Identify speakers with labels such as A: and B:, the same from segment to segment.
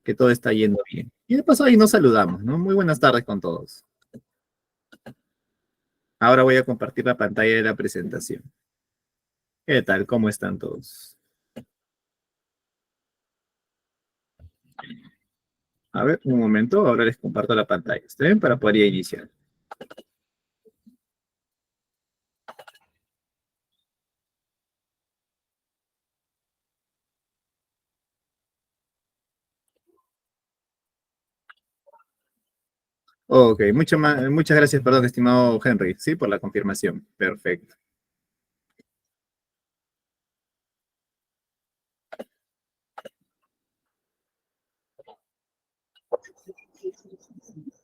A: que todo está yendo bien. Y de paso ahí nos saludamos, ¿no? Muy buenas tardes con todos. Ahora voy a compartir la pantalla de la presentación. ¿Qué tal? ¿Cómo están todos? A ver, un momento, ahora les comparto la pantalla, ¿está bien? Para poder ya iniciar. Ok, muchas gracias, perdón, estimado Henry, sí, por la confirmación. Perfecto.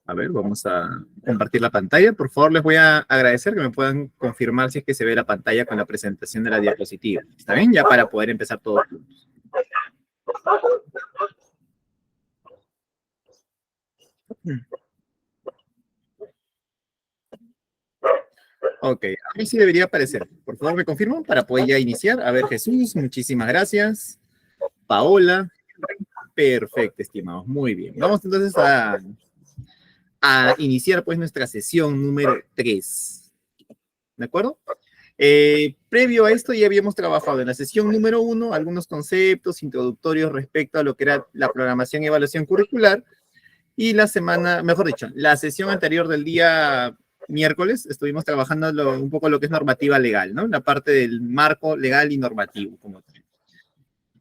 A: A ver, vamos a compartir la pantalla. Por favor, les voy a agradecer que me puedan confirmar si es que se ve la pantalla con la presentación de la diapositiva. ¿Está bien? Ya para poder empezar todos juntos. Ok, ahí sí debería aparecer. Por favor, me confirman para poder ya iniciar. A ver, Jesús, muchísimas gracias. Paola, perfecto, estimados. Muy bien. Vamos entonces a iniciar pues nuestra sesión número 3. ¿De acuerdo? Previo a esto ya habíamos trabajado en la sesión número 1 algunos conceptos introductorios respecto a lo que era la programación y evaluación curricular, y la semana, mejor dicho, la sesión anterior del día miércoles estuvimos trabajando un poco lo que es normativa legal, ¿no? La parte del marco legal y normativo como tal.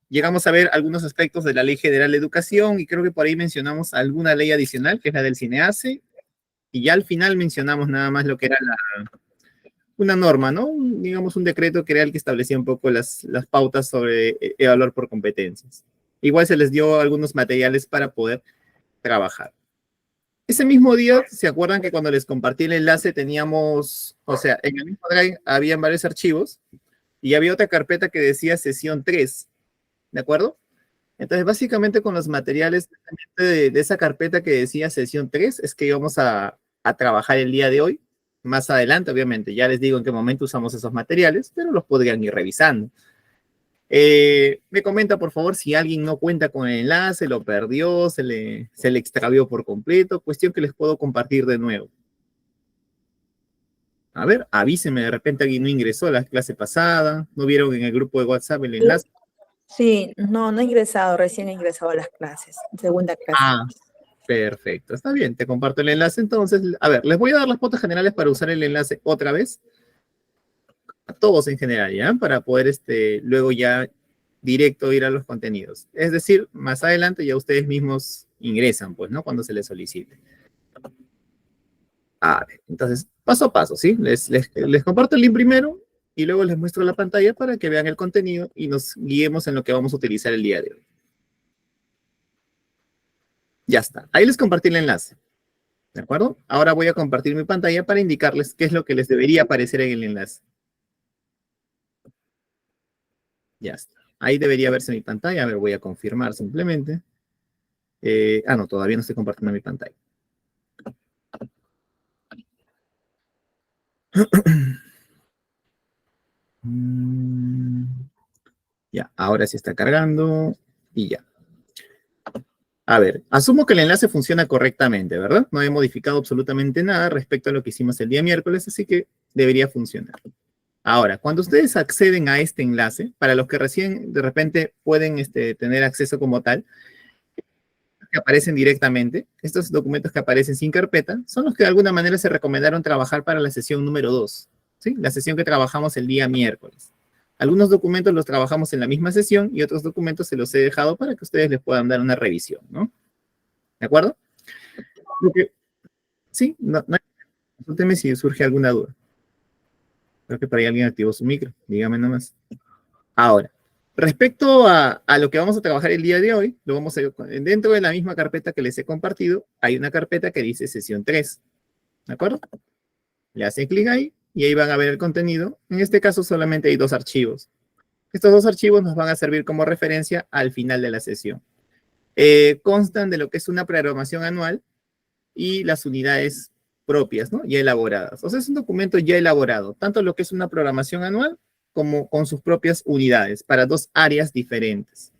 A: Llegamos a ver algunos aspectos de la Ley General de Educación y creo que por ahí mencionamos alguna ley adicional, que es la del CINEACE, y ya al final mencionamos nada más lo que era una norma, ¿no? Digamos un decreto que era el que establecía un poco las pautas sobre evaluar por competencias. Igual se les dio algunos materiales para poder trabajar. Ese mismo día, ¿se acuerdan que cuando les compartí el enlace teníamos, o sea, en el mismo Drive habían varios archivos y había otra carpeta que decía sesión 3, ¿de acuerdo? Entonces, básicamente con los materiales de esa carpeta que decía sesión 3 es que íbamos a trabajar el día de hoy. Más adelante, obviamente, ya les digo en qué momento usamos esos materiales, pero los podrían ir revisando. Me comenta, por favor, si alguien no cuenta con el enlace, lo perdió, se le extravió por completo, cuestión que les puedo compartir de nuevo. A ver, avísenme, de repente alguien no ingresó a la clase pasada, no vieron en el grupo de WhatsApp el enlace.
B: Sí, no he ingresado, recién he ingresado a las clases, segunda clase.
A: Ah, perfecto, está bien, te comparto el enlace entonces. A ver, les voy a dar las pautas generales para usar el enlace otra vez, a todos en general, ¿ya? Para poder luego ya directo ir a los contenidos. Es decir, más adelante ya ustedes mismos ingresan, pues, ¿no? Cuando se les solicite. A ver, entonces, paso a paso, ¿sí? Les comparto el link primero y luego les muestro la pantalla para que vean el contenido y nos guiemos en lo que vamos a utilizar el día de hoy. Ya está. Ahí les compartí el enlace. ¿De acuerdo? Ahora voy a compartir mi pantalla para indicarles qué es lo que les debería aparecer en el enlace. Ya está. Ahí debería verse mi pantalla. A ver, voy a confirmar simplemente. No, todavía no estoy compartiendo mi pantalla. Ya, ahora sí está cargando y ya. A ver, asumo que el enlace funciona correctamente, ¿verdad? No he modificado absolutamente nada respecto a lo que hicimos el día miércoles, así que debería funcionar. Ahora, cuando ustedes acceden a este enlace, para los que recién de repente pueden tener acceso como tal, que aparecen directamente, estos documentos que aparecen sin carpeta, son los que de alguna manera se recomendaron trabajar para la sesión número 2, ¿sí? La sesión que trabajamos el día miércoles. Algunos documentos los trabajamos en la misma sesión y otros documentos se los he dejado para que ustedes les puedan dar una revisión, ¿no? ¿De acuerdo? Sí, consúlteme si surge alguna duda. Creo que por ahí alguien activó su micro, dígame nomás. Ahora, respecto a lo que vamos a trabajar el día de hoy, lo vamos a dentro de la misma carpeta que les he compartido, hay una carpeta que dice sesión 3, ¿de acuerdo? Le hacen clic ahí y ahí van a ver el contenido. En este caso solamente hay 2 archivos. Estos 2 archivos nos van a servir como referencia al final de la sesión. Constan de lo que es una programación anual y las unidades propias, ¿no? Ya elaboradas. O sea, es un documento ya elaborado, tanto lo que es una programación anual como con sus propias unidades para 2 áreas diferentes.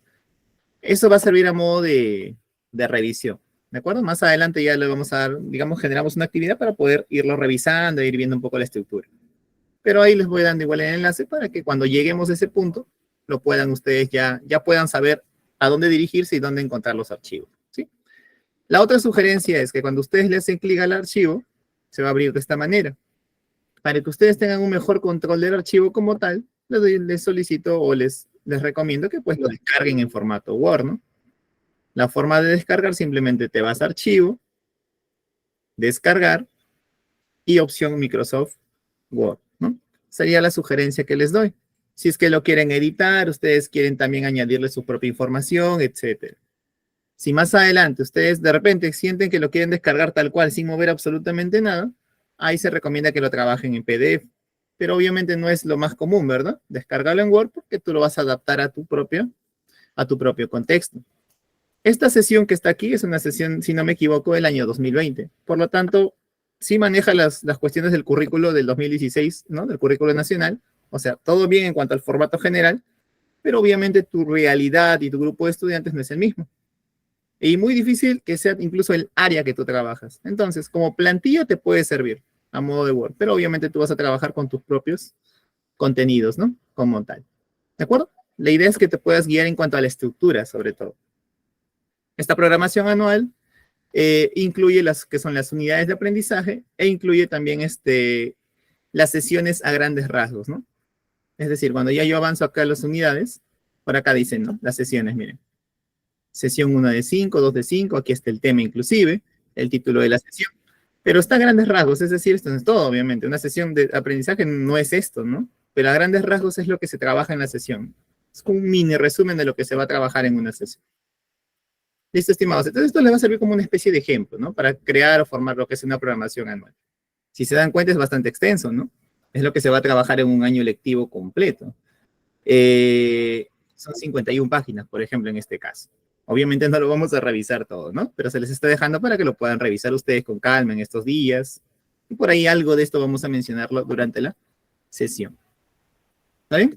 A: Eso va a servir a modo de de revisión. ¿De acuerdo? Más adelante ya le vamos a dar, digamos, generamos una actividad para poder irlo revisando e ir viendo un poco la estructura. Pero ahí les voy dando igual el enlace para que cuando lleguemos a ese punto, lo puedan ustedes ya puedan saber a dónde dirigirse y dónde encontrar los archivos, ¿sí? La otra sugerencia es que cuando ustedes le hacen clic al archivo, se va a abrir de esta manera. Para que ustedes tengan un mejor control del archivo como tal, les solicito o les recomiendo que pues lo descarguen en formato Word, ¿no? La forma de descargar simplemente te vas a archivo, descargar y opción Microsoft Word, ¿no? Sería la sugerencia que les doy. Si es que lo quieren editar, ustedes quieren también añadirle su propia información, etcétera. Si más adelante ustedes de repente sienten que lo quieren descargar tal cual sin mover absolutamente nada, ahí se recomienda que lo trabajen en PDF. Pero obviamente no es lo más común, ¿verdad? Descargarlo en Word porque tú lo vas a adaptar a tu propio contexto. Esta sesión que está aquí es una sesión, si no me equivoco, del año 2020. Por lo tanto, sí maneja las cuestiones del currículo del 2016, ¿no? Del currículo nacional. O sea, todo bien en cuanto al formato general, pero obviamente tu realidad y tu grupo de estudiantes no es el mismo. Y muy difícil que sea incluso el área que tú trabajas. Entonces, como plantilla te puede servir a modo de Word, pero obviamente tú vas a trabajar con tus propios contenidos, ¿no? Como tal. ¿De acuerdo? La idea es que te puedas guiar en cuanto a la estructura, sobre todo. Esta programación anual incluye las que son las unidades de aprendizaje e incluye también las sesiones a grandes rasgos, ¿no? Es decir, cuando ya yo avanzo acá las unidades, por acá dicen, ¿no? Las sesiones, miren. Sesión 1 de 5, 2 de 5, aquí está el tema inclusive, el título de la sesión. Pero está a grandes rasgos, es decir, esto no es todo, obviamente. Una sesión de aprendizaje no es esto, ¿no? Pero a grandes rasgos es lo que se trabaja en la sesión. Es un mini resumen de lo que se va a trabajar en una sesión. Listo, estimados. Entonces esto les va a servir como una especie de ejemplo, ¿no? Para crear o formar lo que es una programación anual. Si se dan cuenta es bastante extenso, ¿no? Es lo que se va a trabajar en un año lectivo completo. Son 51 páginas, por ejemplo, en este caso. Obviamente no lo vamos a revisar todo, ¿no? Pero se les está dejando para que lo puedan revisar ustedes con calma en estos días. Y por ahí algo de esto vamos a mencionarlo durante la sesión. ¿Está bien?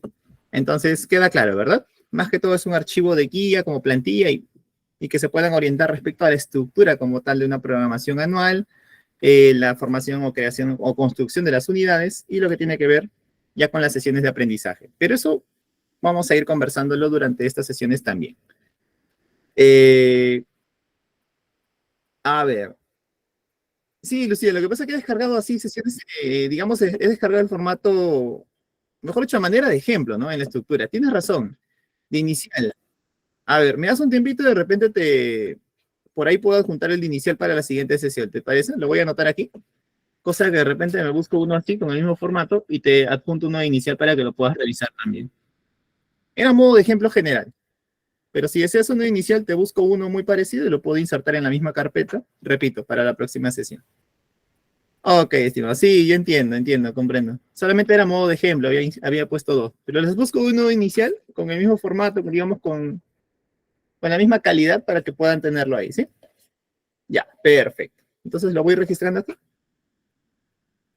A: Entonces queda claro, ¿verdad? Más que todo es un archivo de guía como plantilla y que se puedan orientar respecto a la estructura como tal de una programación anual, la formación o creación o construcción de las unidades y lo que tiene que ver ya con las sesiones de aprendizaje. Pero eso vamos a ir conversándolo durante estas sesiones también. A ver. Sí, Lucía, lo que pasa es que he descargado así sesiones, digamos, he descargado el formato, mejor dicho, a manera de ejemplo, ¿no? En la estructura. Tienes razón, de inicial. A ver, me das un tiempito, de repente por ahí puedo adjuntar el de inicial para la siguiente sesión, ¿te parece? Lo voy a anotar aquí. Cosa que de repente me busco uno así, con el mismo formato, y te adjunto uno de inicial para que lo puedas revisar también. Era modo de ejemplo general. Pero si deseas uno inicial, te busco uno muy parecido y lo puedo insertar en la misma carpeta, repito, para la próxima sesión. Ok, estimado. Sí, yo entiendo, comprendo. Solamente era modo de ejemplo, había puesto dos. Pero les busco uno inicial con el mismo formato, digamos, con la misma calidad para que puedan tenerlo ahí, ¿sí? Ya, perfecto. Entonces lo voy registrando aquí.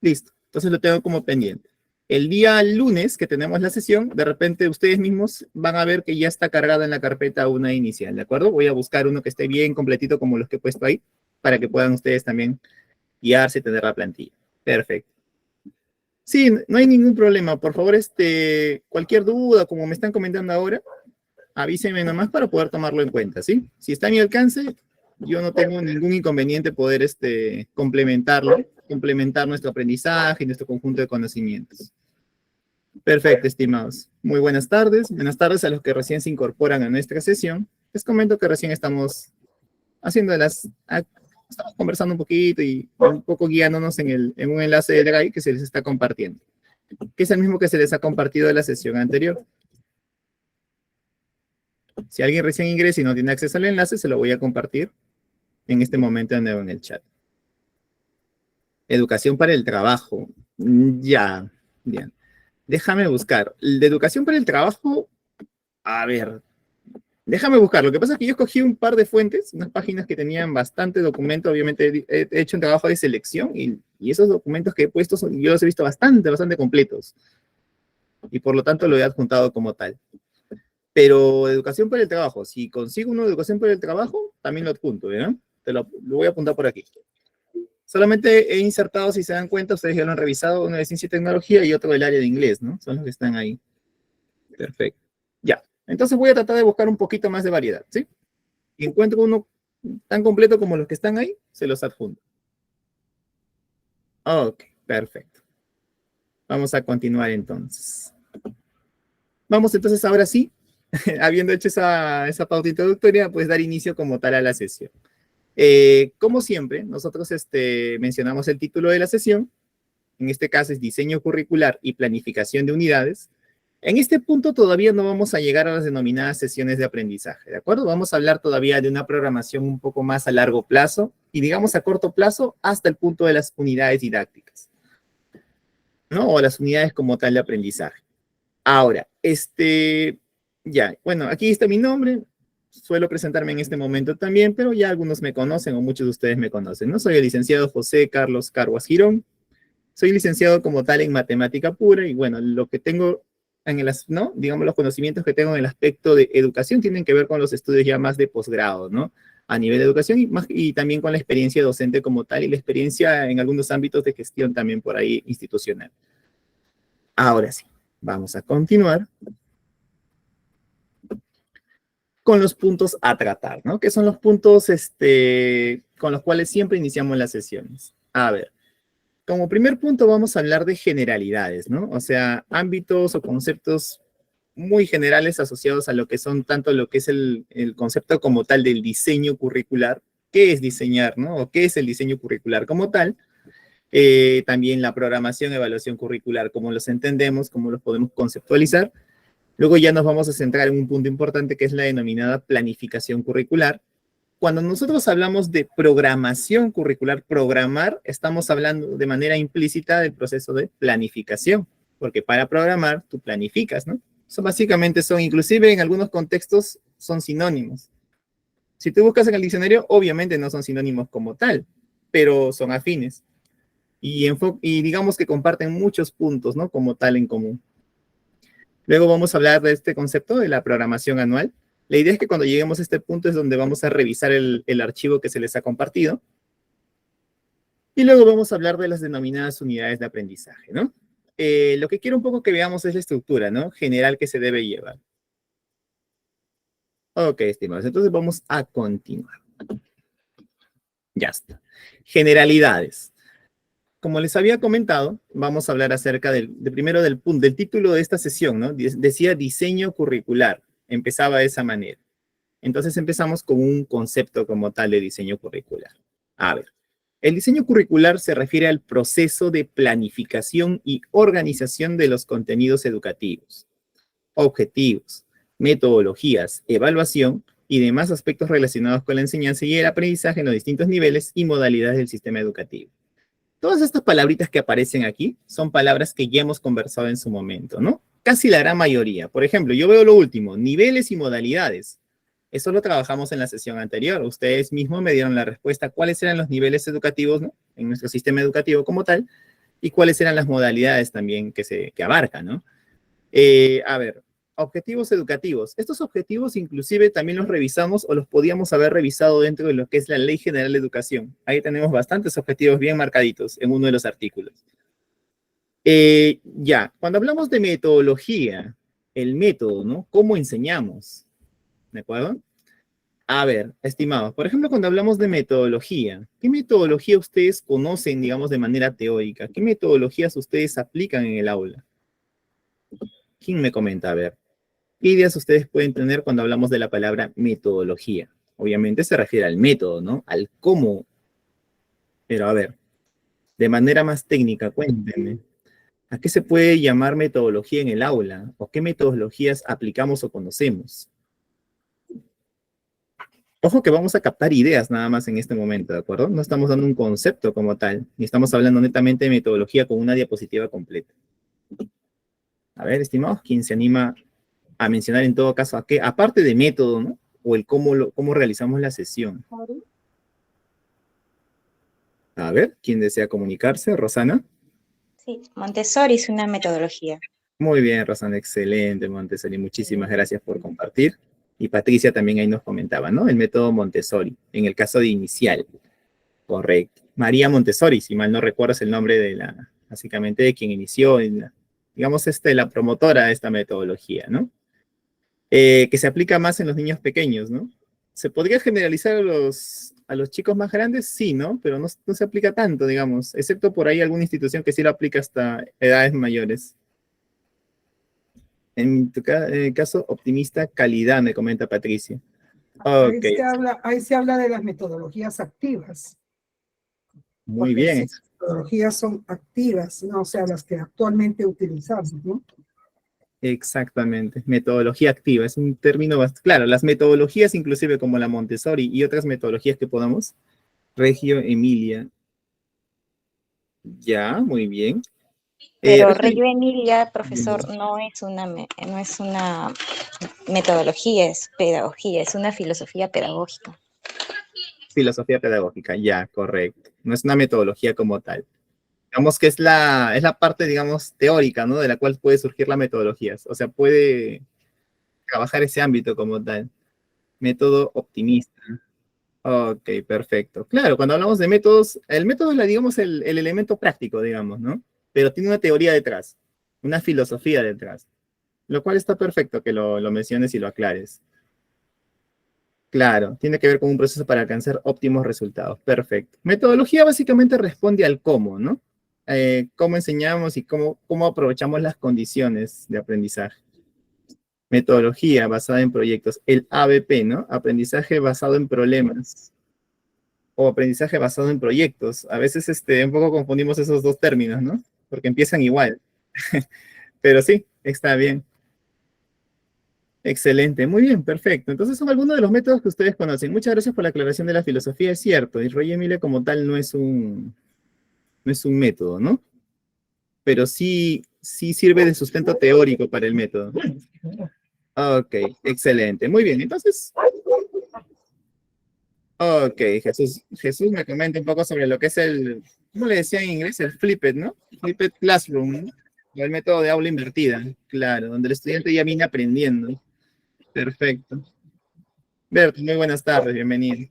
A: Listo. Entonces lo tengo como pendiente. El día lunes que tenemos la sesión, de repente ustedes mismos van a ver que ya está cargada en la carpeta una inicial, ¿de acuerdo? Voy a buscar uno que esté bien completito como los que he puesto ahí, para que puedan ustedes también guiarse y tener la plantilla. Perfecto. Sí, no hay ningún problema. Por favor, cualquier duda, como me están comentando ahora, avísenme nomás para poder tomarlo en cuenta, ¿sí? Si está a mi alcance, yo no tengo ningún inconveniente poder complementar nuestro aprendizaje y nuestro conjunto de conocimientos. Perfecto, estimados. Muy buenas tardes. Buenas tardes a los que recién se incorporan a nuestra sesión. Les comento que recién estamos estamos conversando un poquito y un poco guiándonos en un enlace de Drive que se les está compartiendo, que es el mismo que se les ha compartido de la sesión anterior. Si alguien recién ingresa y no tiene acceso al enlace, se lo voy a compartir en este momento de nuevo en el chat. Educación para el trabajo. Ya, bien. Déjame buscar. De educación para el trabajo, a ver, déjame buscar. Lo que pasa es que yo escogí un par de fuentes, unas páginas que tenían bastante documento. Obviamente he hecho un trabajo de selección y esos documentos que he puesto, yo los he visto bastante completos. Y por lo tanto lo he adjuntado como tal. Pero educación para el trabajo, si consigo una educación para el trabajo, también lo adjunto, ¿no? Lo voy a apuntar por aquí. Solamente he insertado, si se dan cuenta, ustedes ya lo han revisado, uno de ciencia y tecnología y otro del área de inglés, ¿no? Son los que están ahí. Perfecto. Ya. Entonces voy a tratar de buscar un poquito más de variedad, ¿sí? Y encuentro uno tan completo como los que están ahí, se los adjunto. Ok, perfecto. Vamos a continuar entonces. Vamos entonces ahora sí, habiendo hecho esa pauta introductoria, pues dar inicio como tal a la sesión. Como siempre, nosotros mencionamos el título de la sesión. En este caso es diseño curricular y planificación de unidades. En este punto todavía no vamos a llegar a las denominadas sesiones de aprendizaje, ¿de acuerdo? Vamos a hablar todavía de una programación un poco más a largo plazo y digamos a corto plazo hasta el punto de las unidades didácticas, ¿no? O las unidades como tal de aprendizaje. Ahora, ya, bueno, aquí está mi nombre. Suelo presentarme en este momento también, pero ya algunos me conocen o muchos de ustedes me conocen, ¿no? Soy el licenciado José Carlos Carguas Girón. Soy licenciado como tal en matemática pura y bueno, lo que tengo ¿no? Digamos, los conocimientos que tengo en el aspecto de educación tienen que ver con los estudios ya más de posgrado, ¿no? A nivel de educación y también con la experiencia docente como tal y la experiencia en algunos ámbitos de gestión también por ahí institucional. Ahora sí, vamos a continuar con los puntos a tratar, ¿no? Que son los puntos con los cuales siempre iniciamos las sesiones. A ver, como primer punto vamos a hablar de generalidades, ¿no? O sea, ámbitos o conceptos muy generales asociados a lo que son tanto lo que es el concepto como tal del diseño curricular, qué es diseñar, ¿no? O qué es el diseño curricular como tal. También la programación, evaluación curricular, cómo los entendemos, cómo los podemos conceptualizar. Luego ya nos vamos a centrar en un punto importante que es la denominada planificación curricular. Cuando nosotros hablamos de programación curricular, programar, estamos hablando de manera implícita del proceso de planificación, porque para programar tú planificas, ¿no? Eso básicamente son, inclusive en algunos contextos, son sinónimos. Si tú buscas en el diccionario, obviamente no son sinónimos como tal, pero son afines. Y digamos que comparten muchos puntos, ¿no? Como tal en común. Luego vamos a hablar de este concepto de la programación anual. La idea es que cuando lleguemos a este punto es donde vamos a revisar el archivo que se les ha compartido. Y luego vamos a hablar de las denominadas unidades de aprendizaje, ¿no? Lo que quiero un poco que veamos es la estructura, ¿no? General que se debe llevar. Ok, estimados. Entonces vamos a continuar. Ya está. Generalidades. Como les había comentado, vamos a hablar acerca primero del título de esta sesión, ¿no? Decía diseño curricular. Empezaba de esa manera. Entonces empezamos con un concepto como tal de diseño curricular. A ver, el diseño curricular se refiere al proceso de planificación y organización de los contenidos educativos, objetivos, metodologías, evaluación y demás aspectos relacionados con la enseñanza y el aprendizaje en los distintos niveles y modalidades del sistema educativo. Todas estas palabritas que aparecen aquí son palabras que ya hemos conversado en su momento, ¿no? Casi la gran mayoría. Por ejemplo, yo veo lo último, niveles y modalidades. Eso lo trabajamos en la sesión anterior. Ustedes mismos me dieron la respuesta cuáles eran los niveles educativos, ¿no? En nuestro sistema educativo como tal y cuáles eran las modalidades también que abarca, ¿no? A ver, objetivos educativos. Estos objetivos inclusive también los revisamos o los podíamos haber revisado dentro de lo que es la Ley General de Educación. Ahí tenemos bastantes objetivos bien marcaditos en uno de los artículos. Ya, cuando hablamos de metodología, el método, ¿no? ¿Cómo enseñamos? ¿De acuerdo? A ver, estimados, por ejemplo, cuando hablamos de metodología, ¿qué metodología ustedes conocen, digamos, de manera teórica? ¿Qué metodologías ustedes aplican en el aula? ¿Quién me comenta? A ver, ¿qué ideas ustedes pueden tener cuando hablamos de la palabra metodología? Obviamente se refiere al método, ¿no? Al cómo. Pero a ver, de manera más técnica, cuéntenme. ¿A qué se puede llamar metodología en el aula? ¿O qué metodologías aplicamos o conocemos? Ojo que vamos a captar ideas nada más en este momento, ¿de acuerdo? No estamos dando un concepto como tal, ni estamos hablando netamente de metodología con una diapositiva completa. A ver, estimados, ¿quién se anima a mencionar en todo caso a qué? Aparte de método, ¿no? O el cómo realizamos la sesión. A ver, ¿quién desea comunicarse? ¿Rosana?
C: Sí, Montessori es una metodología.
A: Muy bien, Rosana, excelente, Montessori. Muchísimas gracias por compartir. Y Patricia también ahí nos comentaba, ¿no? El método Montessori, en el caso de inicial. Correcto. María Montessori, si mal no recuerdas el nombre de básicamente de quien inició, digamos, la promotora de esta metodología, ¿no? Que se aplica más en los niños pequeños, ¿no? ¿Se podría generalizar a los chicos más grandes? Sí, ¿no? Pero no se aplica tanto, digamos, excepto por ahí alguna institución que sí lo aplica hasta edades mayores. En tu caso, optimista calidad, me comenta Patricia. Ok,
D: Ahí se habla de las metodologías activas.
A: muy
D: Porque
A: bien.
D: sí, las metodologías son activas, ¿no? O sea, las que actualmente utilizamos, ¿no?
A: Exactamente, metodología activa, es un término bastante claro. Las metodologías, inclusive como la Montessori y otras metodologías que podamos, Reggio Emilia. Ya, muy bien.
C: Pero
A: Reggio-
C: Reggio Emilia, profesor, no es una metodología, es pedagogía, es una filosofía pedagógica.
A: Filosofía pedagógica, ya, correcto. No es una metodología como tal. Digamos que es la parte, digamos, teórica, ¿no? De la cual puede surgir la metodología. O sea, puede trabajar ese ámbito como tal. Método optimista. Ok, perfecto. Claro, cuando hablamos de métodos, el método es, digamos, el elemento práctico, digamos, ¿no? Pero tiene una teoría detrás, una filosofía detrás, lo cual está perfecto que lo menciones y lo aclares. Claro, tiene que ver con un proceso para alcanzar óptimos resultados. Perfecto. Metodología básicamente responde al cómo, ¿no? Cómo enseñamos y cómo aprovechamos las condiciones de aprendizaje. Metodología basada en proyectos. El ABP, ¿no? Aprendizaje basado en problemas. O aprendizaje basado en proyectos. A veces un poco confundimos esos dos términos, ¿no? Porque empiezan igual. Pero sí, está bien. Excelente, muy bien, perfecto. Entonces son algunos de los métodos que ustedes conocen. Muchas gracias por la aclaración de la filosofía, es cierto. Y Reggio Emilia como tal no es un método, ¿no? Pero sí sirve de sustento teórico para el método. Ok, excelente. Muy bien, entonces, ok, Jesús me comenta un poco sobre lo que es ¿cómo le decía en inglés? El flipped, ¿no? Flipped Classroom, ¿no? O el método de aula invertida, claro, donde el estudiante ya viene aprendiendo. Perfecto. Berto, muy buenas tardes, bienvenido.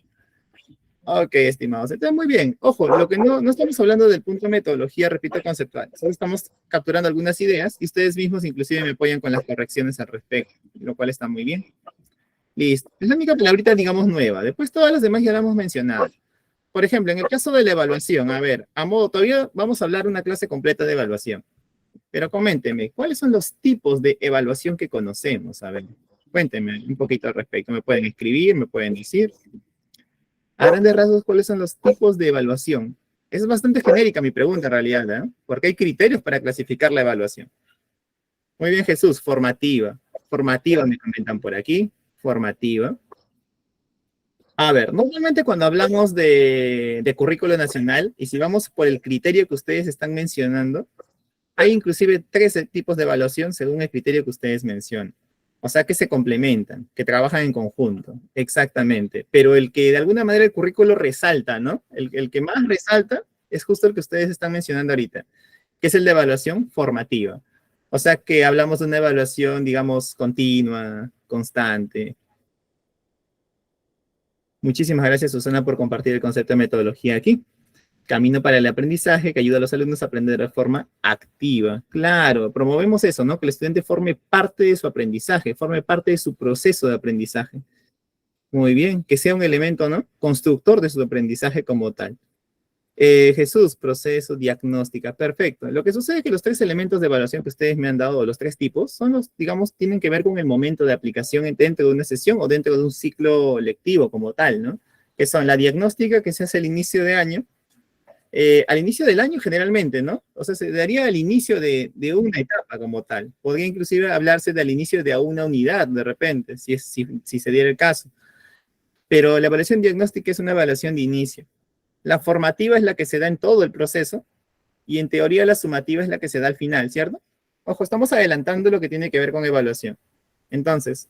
A: Ok, estimados. Entonces, muy bien. Ojo, lo que no estamos hablando del punto de metodología, repito, conceptual. Solo estamos capturando algunas ideas y ustedes mismos inclusive me apoyan con las correcciones al respecto, lo cual está muy bien. Listo. Es la única palabrita, digamos, nueva. Después todas las demás ya las hemos mencionado. Por ejemplo, en el caso de la evaluación, a ver, todavía vamos a hablar una clase completa de evaluación. Pero coménteme, ¿cuáles son los tipos de evaluación que conocemos? A ver, cuéntenme un poquito al respecto. Me pueden escribir, me pueden decir. A grandes rasgos, ¿cuáles son los tipos de evaluación? Es bastante genérica mi pregunta en realidad, ¿eh? Porque hay criterios para clasificar la evaluación. Muy bien, Jesús, formativa. Formativa me comentan por aquí. Formativa. A ver, normalmente cuando hablamos de currículo nacional, y si vamos por el criterio que ustedes están mencionando, hay inclusive 13 tipos de evaluación según el criterio que ustedes mencionan. O sea, que se complementan, que trabajan en conjunto, exactamente. Pero el que de alguna manera el currículo resalta, ¿no? El que más resalta es justo el que ustedes están mencionando ahorita, que es el de evaluación formativa. O sea, que hablamos de una evaluación, digamos, continua, constante. Muchísimas gracias, Susana, por compartir el concepto de metodología aquí. Camino para el aprendizaje que ayuda a los alumnos a aprender de forma activa. Claro, promovemos eso, ¿no? Que el estudiante forme parte de su aprendizaje, forme parte de su proceso de aprendizaje. Muy bien, que sea un elemento, ¿no? Constructor de su aprendizaje como tal. Jesús, proceso, diagnóstica, perfecto. Lo que sucede es que los 3 elementos de evaluación que ustedes me han dado, o los 3 tipos, son digamos, tienen que ver con el momento de aplicación dentro de una sesión o dentro de un ciclo lectivo como tal, ¿no? Que son la diagnóstica que se hace al inicio de año, al inicio del año generalmente, ¿no? O sea, se daría al inicio de una etapa como tal. Podría inclusive hablarse del inicio de una unidad de repente, si se diera el caso. Pero la evaluación diagnóstica es una evaluación de inicio. La formativa es la que se da en todo el proceso y en teoría la sumativa es la que se da al final, ¿cierto? Ojo, estamos adelantando lo que tiene que ver con evaluación. Entonces,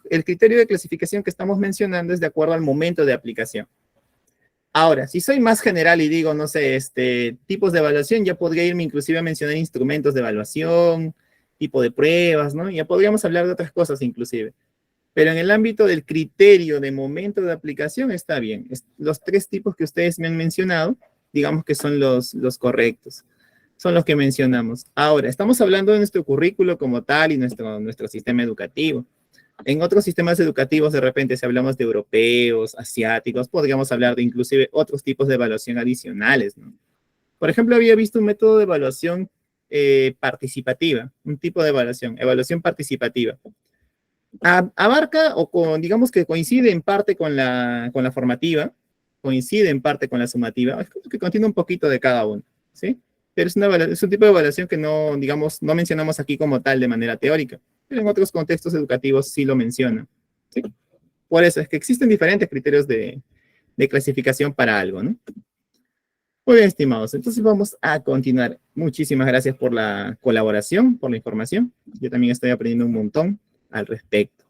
A: el criterio de clasificación que estamos mencionando es de acuerdo al momento de aplicación. Ahora, si soy más general y digo, no sé, tipos de evaluación, ya podría irme inclusive a mencionar instrumentos de evaluación, tipo de pruebas, ¿no? Ya podríamos hablar de otras cosas inclusive. Pero en el ámbito del criterio de momento de aplicación está bien. Los 3 tipos que ustedes me han mencionado, digamos que son los correctos. Son los que mencionamos. Ahora, estamos hablando de nuestro currículo como tal y nuestro sistema educativo. En otros sistemas educativos, de repente, si hablamos de europeos, asiáticos, podríamos hablar de inclusive otros tipos de evaluación adicionales, ¿no? Por ejemplo, había visto un método de evaluación participativa, un tipo de evaluación participativa. Abarca digamos que coincide en parte con la formativa, coincide en parte con la sumativa, es como que contiene un poquito de cada uno, ¿sí? Pero es un tipo de evaluación que no, digamos, no mencionamos aquí como tal de manera teórica, pero en otros contextos educativos sí lo mencionan, ¿sí? Por eso es que existen diferentes criterios de clasificación para algo, ¿no? Muy bien, estimados. Entonces vamos a continuar. Muchísimas gracias por la colaboración, por la información. Yo también estoy aprendiendo un montón al respecto.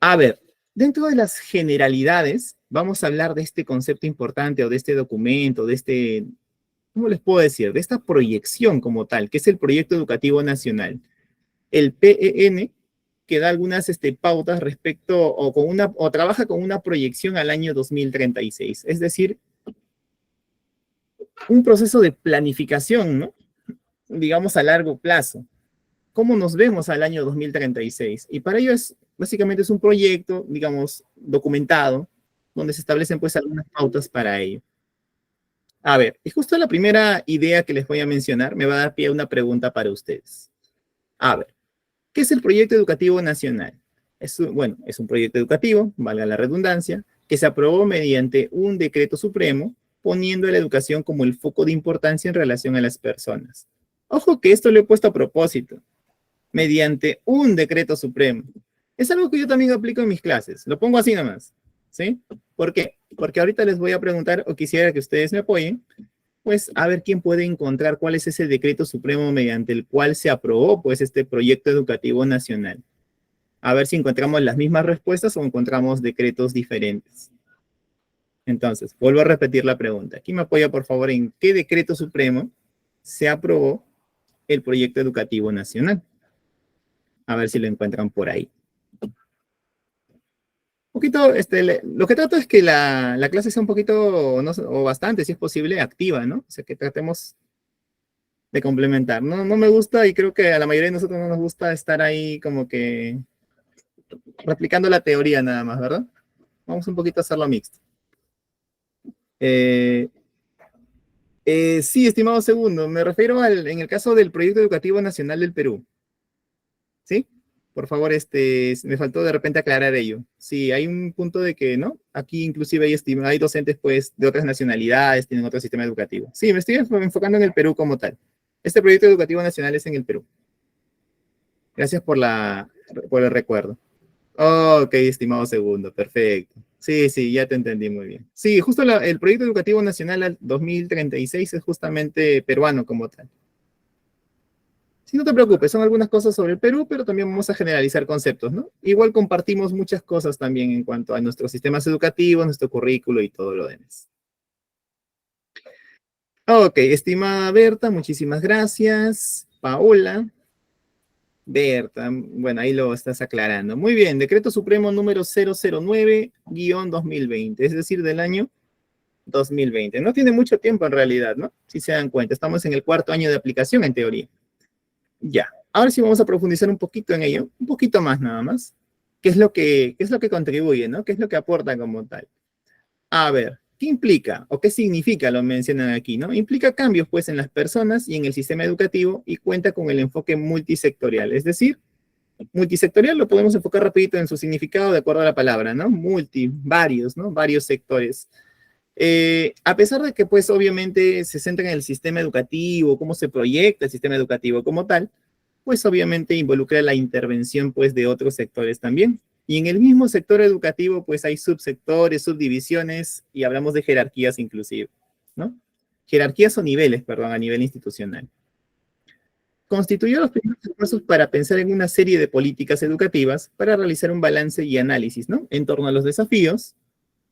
A: A ver, dentro de las generalidades, vamos a hablar de este concepto importante o de este documento, de este, ¿cómo les puedo decir? De esta proyección como tal, que es el Proyecto Educativo Nacional. El PEN, que da algunas pautas respecto o trabaja con una proyección al año 2036. Es decir, un proceso de planificación, ¿no? Digamos a largo plazo. ¿Cómo nos vemos al año 2036? Y para ello básicamente es un proyecto, digamos, documentado, donde se establecen pues algunas pautas para ello. A ver, y justo la primera idea que les voy a mencionar me va a dar pie a una pregunta para ustedes. A ver, ¿qué es el Proyecto Educativo Nacional? Bueno, es un proyecto educativo, valga la redundancia, que se aprobó mediante un decreto supremo, poniendo a la educación como el foco de importancia en relación a las personas. Ojo que esto lo he puesto a propósito, mediante un decreto supremo. Es algo que yo también aplico en mis clases, lo pongo así nomás, ¿sí? ¿Por qué? Porque ahorita les voy a preguntar, o quisiera que ustedes me apoyen, pues a ver quién puede encontrar cuál es ese decreto supremo mediante el cual se aprobó pues este proyecto educativo nacional. A ver si encontramos las mismas respuestas o encontramos decretos diferentes. Entonces, vuelvo a repetir la pregunta. ¿Quién me apoya, por favor, en qué decreto supremo se aprobó el proyecto educativo nacional? A ver si lo encuentran por ahí. Un poquito, lo que trato es que la clase sea un poquito, no, o bastante, si es posible, activa, ¿no? O sea, que tratemos de complementar. No me gusta, y creo que a la mayoría de nosotros no nos gusta estar ahí como que replicando la teoría nada más, ¿verdad? Vamos un poquito a hacerlo mixto. Sí, estimado segundo, me refiero en el caso del Proyecto Educativo Nacional del Perú. ¿Sí? Por favor, me faltó de repente aclarar ello. Sí, hay un punto de que, ¿no? Aquí inclusive hay docentes, pues, de otras nacionalidades, tienen otro sistema educativo. Sí, me estoy enfocando en el Perú como tal. Este Proyecto Educativo Nacional es en el Perú. Gracias por el recuerdo. Ok, estimado segundo, perfecto. Sí, ya te entendí muy bien. Sí, justo el Proyecto Educativo Nacional al 2036 es justamente peruano como tal. Sí, no te preocupes, son algunas cosas sobre el Perú, pero también vamos a generalizar conceptos, ¿no? Igual compartimos muchas cosas también en cuanto a nuestros sistemas educativos, nuestro currículo y todo lo demás. Ok, estimada Berta, muchísimas gracias. Paola. Berta, bueno, ahí lo estás aclarando. Muy bien, Decreto Supremo número 009-2020, es decir, del año 2020. No tiene mucho tiempo en realidad, ¿no? Si se dan cuenta, estamos en el 4º año de aplicación en teoría. Ya, ahora sí vamos a profundizar un poquito en ello, un poquito más nada más. ¿Qué es lo que contribuye, ¿no? ¿Qué es lo que aporta como tal? A ver, ¿qué implica o qué significa? Lo mencionan aquí, ¿no? Implica cambios, pues, en las personas y en el sistema educativo y cuenta con el enfoque multisectorial. Es decir, multisectorial lo podemos enfocar rapidito en su significado de acuerdo a la palabra, ¿no? Varios, ¿no? Varios sectores. A pesar de que, pues, obviamente se centra en el sistema educativo, cómo se proyecta el sistema educativo como tal, pues, obviamente involucra la intervención, pues, de otros sectores también. Y en el mismo sector educativo, pues, hay subsectores, subdivisiones, y hablamos de jerarquías inclusive, ¿no? Jerarquías o niveles, perdón, a nivel institucional. Constituyó los primeros esfuerzos para pensar en una serie de políticas educativas para realizar un balance y análisis, ¿no? En torno a los desafíos,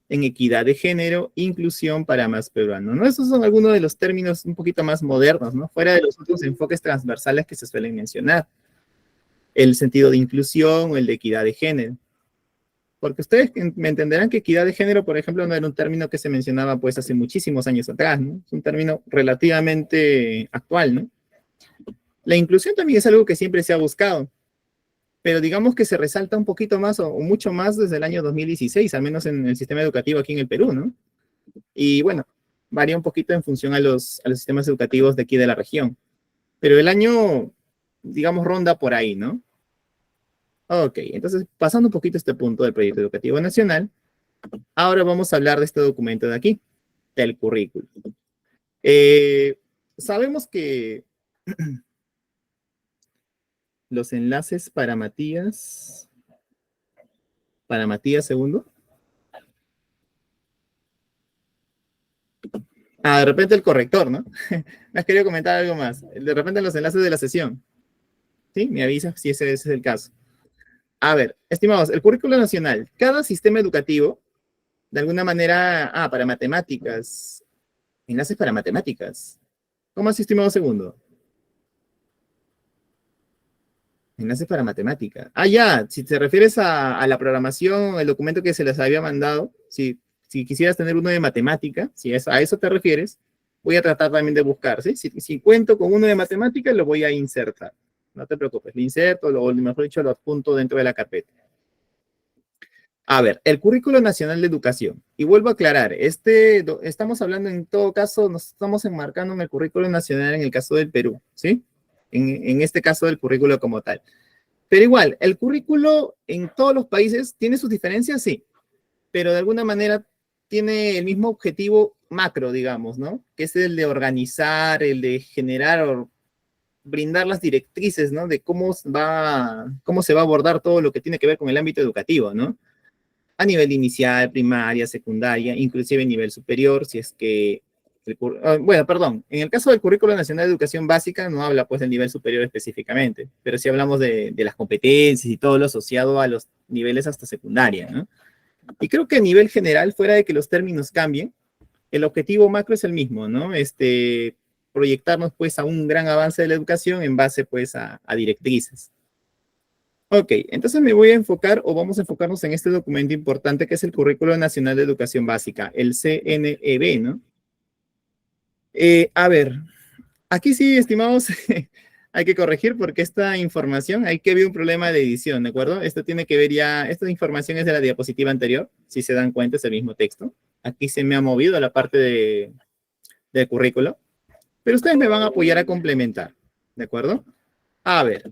A: en equidad de género, inclusión para más peruanos, ¿no? Esos son algunos de los términos un poquito más modernos, ¿no? Fuera de los otros enfoques transversales que se suelen mencionar. El sentido de inclusión o el de equidad de género. Porque ustedes me entenderán que equidad de género, por ejemplo, no era un término que se mencionaba pues hace muchísimos años atrás, ¿no? Es un término relativamente actual, ¿no? La inclusión también es algo que siempre se ha buscado, pero digamos que se resalta un poquito más o mucho más desde el año 2016, al menos en el sistema educativo aquí en el Perú, ¿no? Y bueno, varía un poquito en función a los sistemas educativos de aquí de la región. Pero el año, digamos, ronda por ahí, ¿no? Ok, entonces pasando un poquito a este punto del proyecto educativo nacional, ahora vamos a hablar de este documento de aquí, del currículo. Sabemos que los enlaces para Matías segundo. De repente el corrector, ¿no? Me has querido comentar algo más. De repente los enlaces de la sesión. ¿Sí? Me avisa si ese es el caso. A ver, estimados, el currículo nacional. Cada sistema educativo, de alguna manera, para matemáticas. Enlaces para matemáticas. ¿Cómo así, estimado segundo? Enlaces para matemática. Ya, si te refieres a la programación, el documento que se les había mandado, si quisieras tener uno de matemática, si a eso te refieres, voy a tratar también de buscar, ¿sí? Si cuento con uno de matemática, lo voy a insertar. No te preocupes, lo inserto, o mejor dicho, lo adjunto dentro de la carpeta. A ver, el Currículo Nacional de Educación. Y vuelvo a aclarar, estamos hablando en todo caso, nos estamos enmarcando en el Currículo Nacional en el caso del Perú, ¿sí? En este caso del currículo como tal. Pero igual, el currículo en todos los países tiene sus diferencias, sí, pero de alguna manera tiene el mismo objetivo macro, digamos, ¿no? Que es el de organizar, el de generar o brindar las directrices, ¿no? De cómo se va a abordar todo lo que tiene que ver con el ámbito educativo, ¿no? A nivel inicial, primaria, secundaria, inclusive nivel superior, si es que bueno, perdón, en el caso del Currículo Nacional de Educación Básica no habla pues del nivel superior específicamente, pero sí hablamos de las competencias y todo lo asociado a los niveles hasta secundaria, ¿no? Y creo que a nivel general, fuera de que los términos cambien, el objetivo macro es el mismo, ¿no? Proyectarnos pues a un gran avance de la educación en base pues a directrices. Ok, entonces me voy a enfocar o vamos a enfocarnos en este documento importante que es el Currículo Nacional de Educación Básica, el CNEB, ¿no? A ver, aquí sí, estimados, hay que corregir porque esta información, hay que ver un problema de edición, ¿de acuerdo? Esto tiene que ver ya, esta información es de la diapositiva anterior, si se dan cuenta es el mismo texto. Aquí se me ha movido la parte del currículo, pero ustedes me van a apoyar a complementar, ¿de acuerdo? A ver,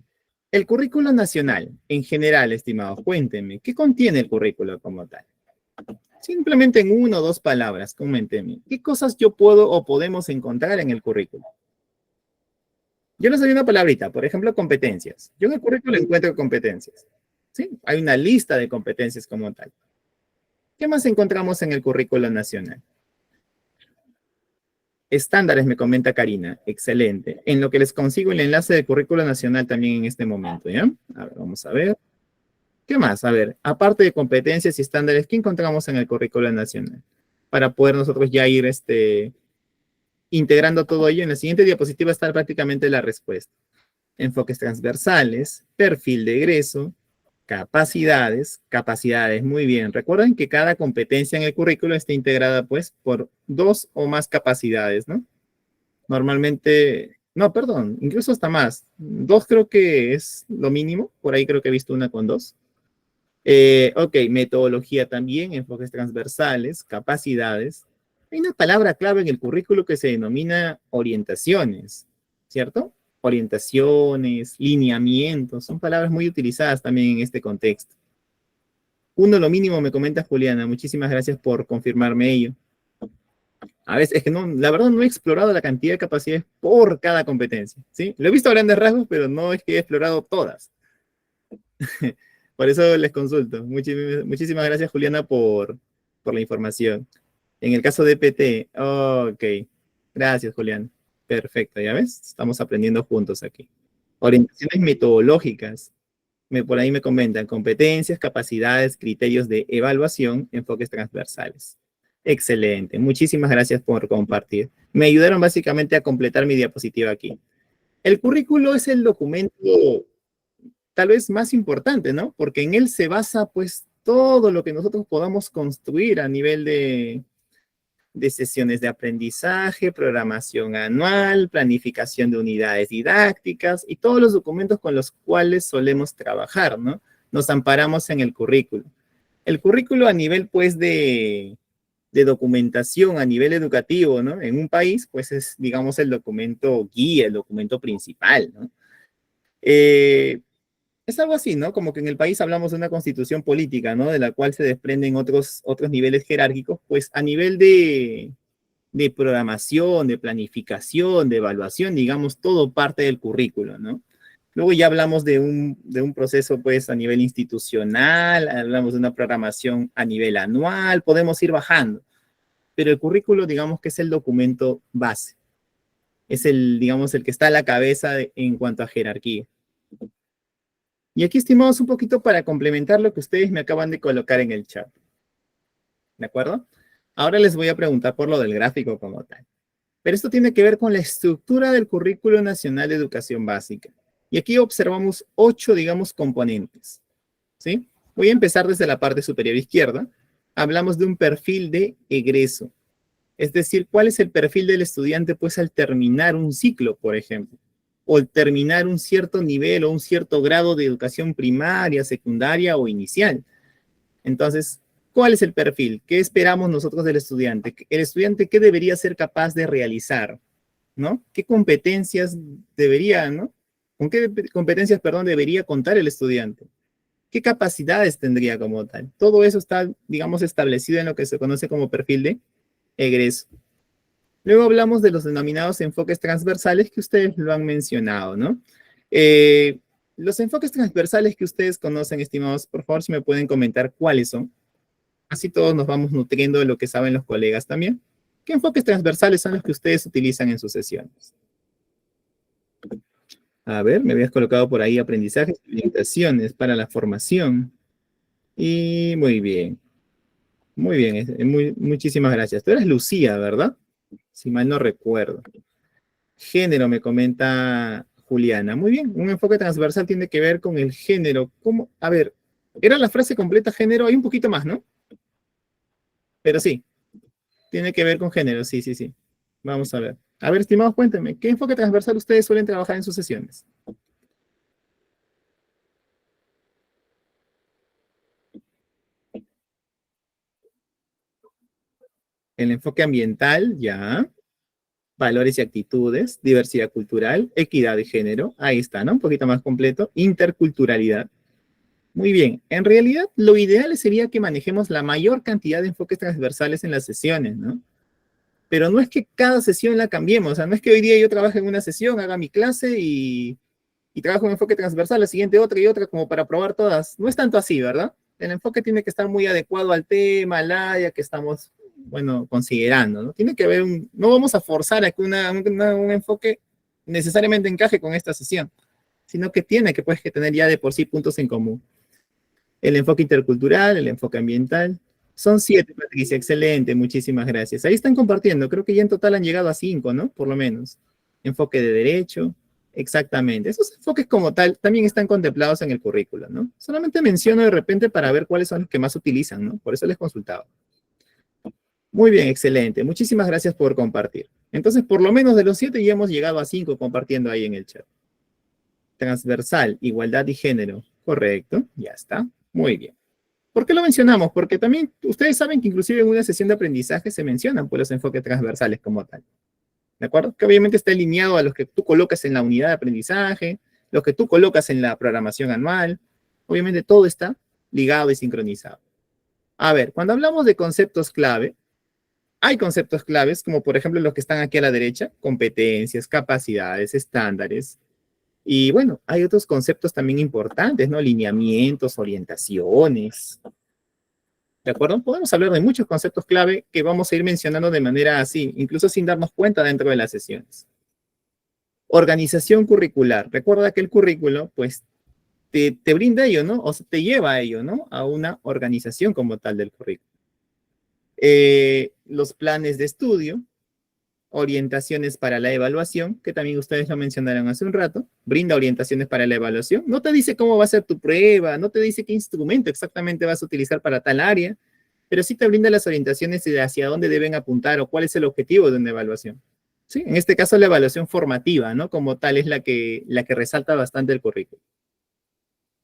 A: el currículo nacional, en general, estimados, cuéntenme, ¿qué contiene el currículo como tal? Simplemente en 1 o 2 palabras, coméntenme, ¿qué cosas yo puedo o podemos encontrar en el currículo? Yo les doy una palabrita, por ejemplo, competencias. Yo en el currículo encuentro competencias, ¿sí? Hay una lista de competencias como tal. ¿Qué más encontramos en el currículo nacional? Estándares, me comenta Karina. Excelente. En lo que les consigo el enlace del currículo nacional también en este momento, ¿ya? A ver, vamos a ver. ¿Qué más? A ver, aparte de competencias y estándares, ¿qué encontramos en el currículo nacional? Para poder nosotros ya ir integrando todo ello. En la siguiente diapositiva está prácticamente la respuesta. Enfoques transversales, perfil de egreso, capacidades, muy bien. Recuerden que cada competencia en el currículo está integrada pues por 2 o más capacidades, ¿no? Normalmente, no, perdón, incluso hasta más. 2 creo que es lo mínimo, por ahí creo que he visto una con 2. Ok, metodología también, enfoques transversales, capacidades. Hay una palabra clave en el currículo que se denomina orientaciones, ¿cierto? Orientaciones, lineamientos, son palabras muy utilizadas también en este contexto. 1 lo mínimo, me comenta Juliana, muchísimas gracias por confirmarme ello. A veces, es que no, la verdad no he explorado la cantidad de capacidades por cada competencia, ¿sí? Lo he visto a grandes rasgos, pero no es que he explorado todas. Por eso les consulto. Muchísimas gracias, Juliana, por la información. En el caso de PT, ok. Gracias, Julián. Perfecto, ¿ya ves? Estamos aprendiendo juntos aquí. Orientaciones metodológicas. Por ahí me comentan competencias, capacidades, criterios de evaluación, enfoques transversales. Excelente. Muchísimas gracias por compartir. Me ayudaron básicamente a completar mi diapositiva aquí. El currículo es el documento tal vez más importante, ¿no? Porque en él se basa, pues, todo lo que nosotros podamos construir a nivel de sesiones de aprendizaje, programación anual, planificación de unidades didácticas y todos los documentos con los cuales solemos trabajar, ¿no? Nos amparamos en el currículo. El currículo a nivel, pues, de documentación, a nivel educativo, ¿no? En un país, pues, es, digamos, el documento guía, el documento principal, ¿no? Es algo así, ¿no? Como que en el país hablamos de una constitución política, ¿no? De la cual se desprenden otros niveles jerárquicos, pues a nivel de programación, de planificación, de evaluación, digamos, todo parte del currículo, ¿no? Luego ya hablamos de un proceso, pues, a nivel institucional, hablamos de una programación a nivel anual, podemos ir bajando, pero el currículo, digamos que es el documento base, es el, digamos, el que está a la cabeza en cuanto a jerarquía. Y aquí, estimados, un poquito para complementar lo que ustedes me acaban de colocar en el chat. ¿De acuerdo? Ahora les voy a preguntar por lo del gráfico como tal. Pero esto tiene que ver con la estructura del Currículo Nacional de Educación Básica. Y aquí observamos 8, digamos, componentes. ¿Sí? Voy a empezar desde la parte superior izquierda. Hablamos de un perfil de egreso. Es decir, ¿cuál es el perfil del estudiante, pues, al terminar un ciclo, por ejemplo? O al terminar un cierto nivel o un cierto grado de educación primaria, secundaria o inicial. Entonces, ¿cuál es el perfil? ¿Qué esperamos nosotros del estudiante? ¿El estudiante qué debería ser capaz de realizar? ¿No? ¿Qué competencias debería, ¿no? ¿Con qué competencias, perdón, debería contar el estudiante? ¿Qué capacidades tendría como tal? Todo eso está, digamos, establecido en lo que se conoce como perfil de egreso. Luego hablamos de los denominados enfoques transversales que ustedes lo han mencionado, ¿no? Los enfoques transversales que ustedes conocen, estimados, por favor, si me pueden comentar cuáles son. Así todos nos vamos nutriendo de lo que saben los colegas también. ¿Qué enfoques transversales son los que ustedes utilizan en sus sesiones? A ver, me habías colocado por ahí aprendizajes y orientaciones para la formación. Y muy bien. Muy bien, muchísimas gracias. Tú eres Lucía, ¿verdad? Si mal no recuerdo. Género, me comenta Juliana. Muy bien, un enfoque transversal tiene que ver con el género. ¿Cómo? A ver, era la frase completa género, hay un poquito más, ¿no? Pero sí, tiene que ver con género, sí, sí, sí. Vamos a ver. A ver, estimados, cuéntenme, ¿qué enfoque transversal ustedes suelen trabajar en sus sesiones? El enfoque ambiental, ya. Valores y actitudes, diversidad cultural, equidad de género, ahí está, ¿no? Un poquito más completo. Interculturalidad. Muy bien. En realidad, lo ideal sería que manejemos la mayor cantidad de enfoques transversales en las sesiones, ¿no? Pero no es que cada sesión la cambiemos, o sea, no es que hoy día yo trabaje en una sesión, haga mi clase y trabajo un enfoque transversal, la siguiente otra y otra como para probar todas. No es tanto así, ¿verdad? El enfoque tiene que estar muy adecuado al tema, al área que estamos, bueno, considerando, ¿no? Tiene que haber no vamos a forzar a que un enfoque necesariamente encaje con esta sesión, sino que tiene que, pues, que tener ya de por sí puntos en común. El enfoque intercultural, el enfoque ambiental. Son 7, Patricia, excelente, muchísimas gracias. Ahí están compartiendo, creo que ya en total han llegado a 5, ¿no? Por lo menos. Enfoque de derecho, exactamente. Esos enfoques como tal también están contemplados en el currículo, ¿no? Solamente menciono de repente para ver cuáles son los que más utilizan, ¿no? Por eso les consultaba. Muy bien, excelente. Muchísimas gracias por compartir. Entonces, por lo menos de los 7 ya hemos llegado a 5 compartiendo ahí en el chat. Transversal, igualdad y género. Correcto, ya está. Muy bien. ¿Por qué lo mencionamos? Porque también ustedes saben que inclusive en una sesión de aprendizaje se mencionan pues, los enfoques transversales como tal. ¿De acuerdo? Que obviamente está alineado a los que tú colocas en la unidad de aprendizaje, los que tú colocas en la programación anual. Obviamente todo está ligado y sincronizado. A ver, cuando hablamos de conceptos clave, hay conceptos claves como por ejemplo los que están aquí a la derecha, competencias, capacidades, estándares. Y bueno, hay otros conceptos también importantes, ¿no? Lineamientos, orientaciones. ¿De acuerdo? Podemos hablar de muchos conceptos clave que vamos a ir mencionando de manera así, incluso sin darnos cuenta dentro de las sesiones. Organización curricular. Recuerda que el currículo, pues, te brinda ello, ¿no? O sea, te lleva a ello, ¿no? A una organización como tal del currículo. Los planes de estudio, orientaciones para la evaluación, que también ustedes lo mencionaron hace un rato, brinda orientaciones para la evaluación, no te dice cómo va a ser tu prueba, no te dice qué instrumento exactamente vas a utilizar para tal área, pero sí te brinda las orientaciones de hacia dónde deben apuntar o cuál es el objetivo de una evaluación. ¿Sí? En este caso la evaluación formativa, ¿no? Como tal es la que resalta bastante el currículo.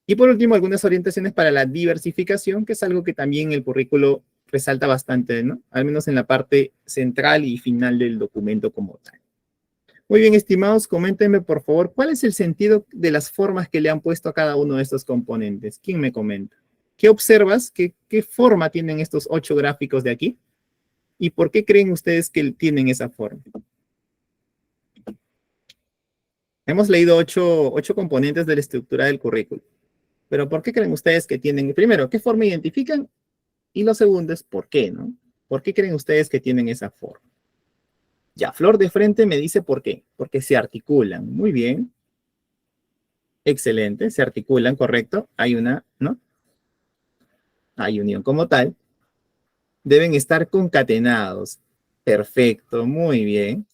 A: Y por último, algunas orientaciones para la diversificación, que es algo que también el currículo resalta bastante, ¿no? Al menos en la parte central y final del documento como tal. Muy bien, estimados, coméntenme, por favor, ¿cuál es el sentido de las formas que le han puesto a cada uno de estos componentes? ¿Quién me comenta? ¿Qué observas? ¿Qué forma tienen estos 8 gráficos de aquí? ¿Y por qué creen ustedes que tienen esa forma? Hemos leído 8 componentes de la estructura del currículo. Pero ¿por qué creen ustedes que tienen? Primero, ¿qué forma identifican? Y lo segundo es ¿por qué, no? ¿Por qué creen ustedes que tienen esa forma? Ya, Flor de frente me dice ¿por qué? Porque se articulan. Muy bien. Excelente, se articulan, correcto. Hay una, ¿no? Hay unión como tal. Deben estar concatenados. Perfecto, muy bien.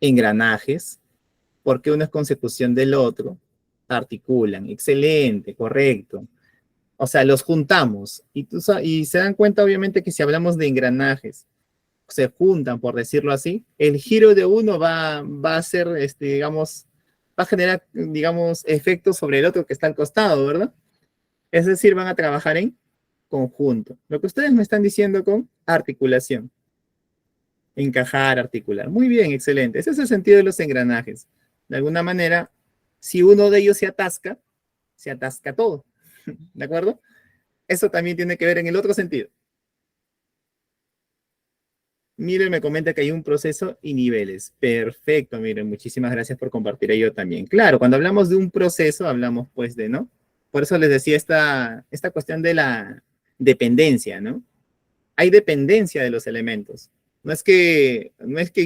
A: Engranajes, porque uno es consecución del otro. Articulan, excelente, correcto. O sea, los juntamos. Y se dan cuenta, obviamente, que si hablamos de engranajes, se juntan, por decirlo así, el giro de uno va a ser, digamos, va a generar, digamos, efectos sobre el otro que está al costado, ¿verdad? Es decir, van a trabajar en conjunto. Lo que ustedes me están diciendo con articulación. Encajar, articular. Muy bien, excelente. Ese es el sentido de los engranajes. De alguna manera, si uno de ellos se atasca todo. ¿De acuerdo? Eso también tiene que ver en el otro sentido. Miren, me comenta que hay un proceso y niveles. Perfecto, miren, muchísimas gracias por compartir ello también. Claro, cuando hablamos de un proceso, hablamos pues de, ¿no? Por eso les decía esta cuestión de la dependencia, ¿no? Hay dependencia de los elementos. No es que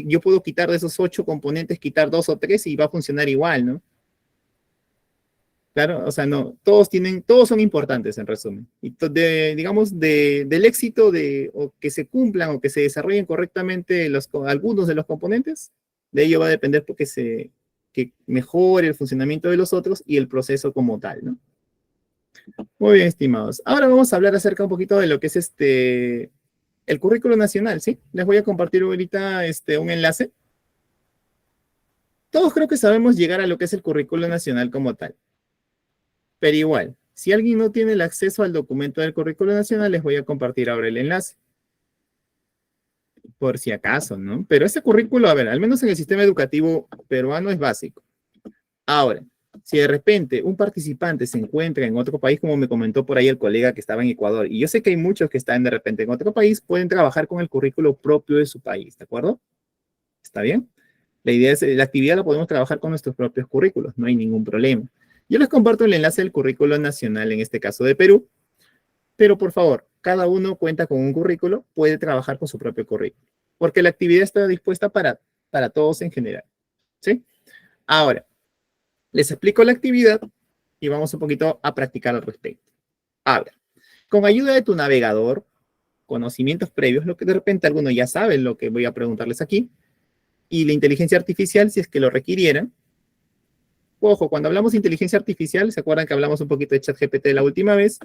A: yo puedo quitar de esos 8 componentes, quitar 2 o 3 y va a funcionar igual, ¿no? Claro, o sea, no, todos son importantes en resumen. Y digamos, del éxito o que se cumplan o que se desarrollen correctamente algunos de los componentes, de ello va a depender que mejore el funcionamiento de los otros y el proceso como tal, ¿no? Muy bien, estimados. Ahora vamos a hablar acerca un poquito de lo que es el currículo nacional, ¿sí? Les voy a compartir ahorita un enlace. Todos creo que sabemos llegar a lo que es el currículo nacional como tal. Pero igual, si alguien no tiene el acceso al documento del currículo nacional, les voy a compartir ahora el enlace. Por si acaso, ¿no? Pero ese currículo, a ver, al menos en el sistema educativo peruano es básico. Ahora, si de repente un participante se encuentra en otro país, como me comentó por ahí el colega que estaba en Ecuador, y yo sé que hay muchos que están de repente en otro país, pueden trabajar con el currículo propio de su país, ¿de acuerdo? ¿Está bien? La idea es, la actividad la podemos trabajar con nuestros propios currículos, no hay ningún problema. Yo les comparto el enlace del currículo nacional, en este caso de Perú, pero por favor, cada uno cuenta con un currículo, puede trabajar con su propio currículo, porque la actividad está dispuesta para todos en general, ¿sí? Ahora, les explico la actividad y vamos un poquito a practicar al respecto. Ahora, con ayuda de tu navegador, conocimientos previos, lo que de repente algunos ya saben lo que voy a preguntarles aquí, y la inteligencia artificial, si es que lo requirieran. Ojo, cuando hablamos de inteligencia artificial, ¿se acuerdan que hablamos un poquito de ChatGPT la última vez?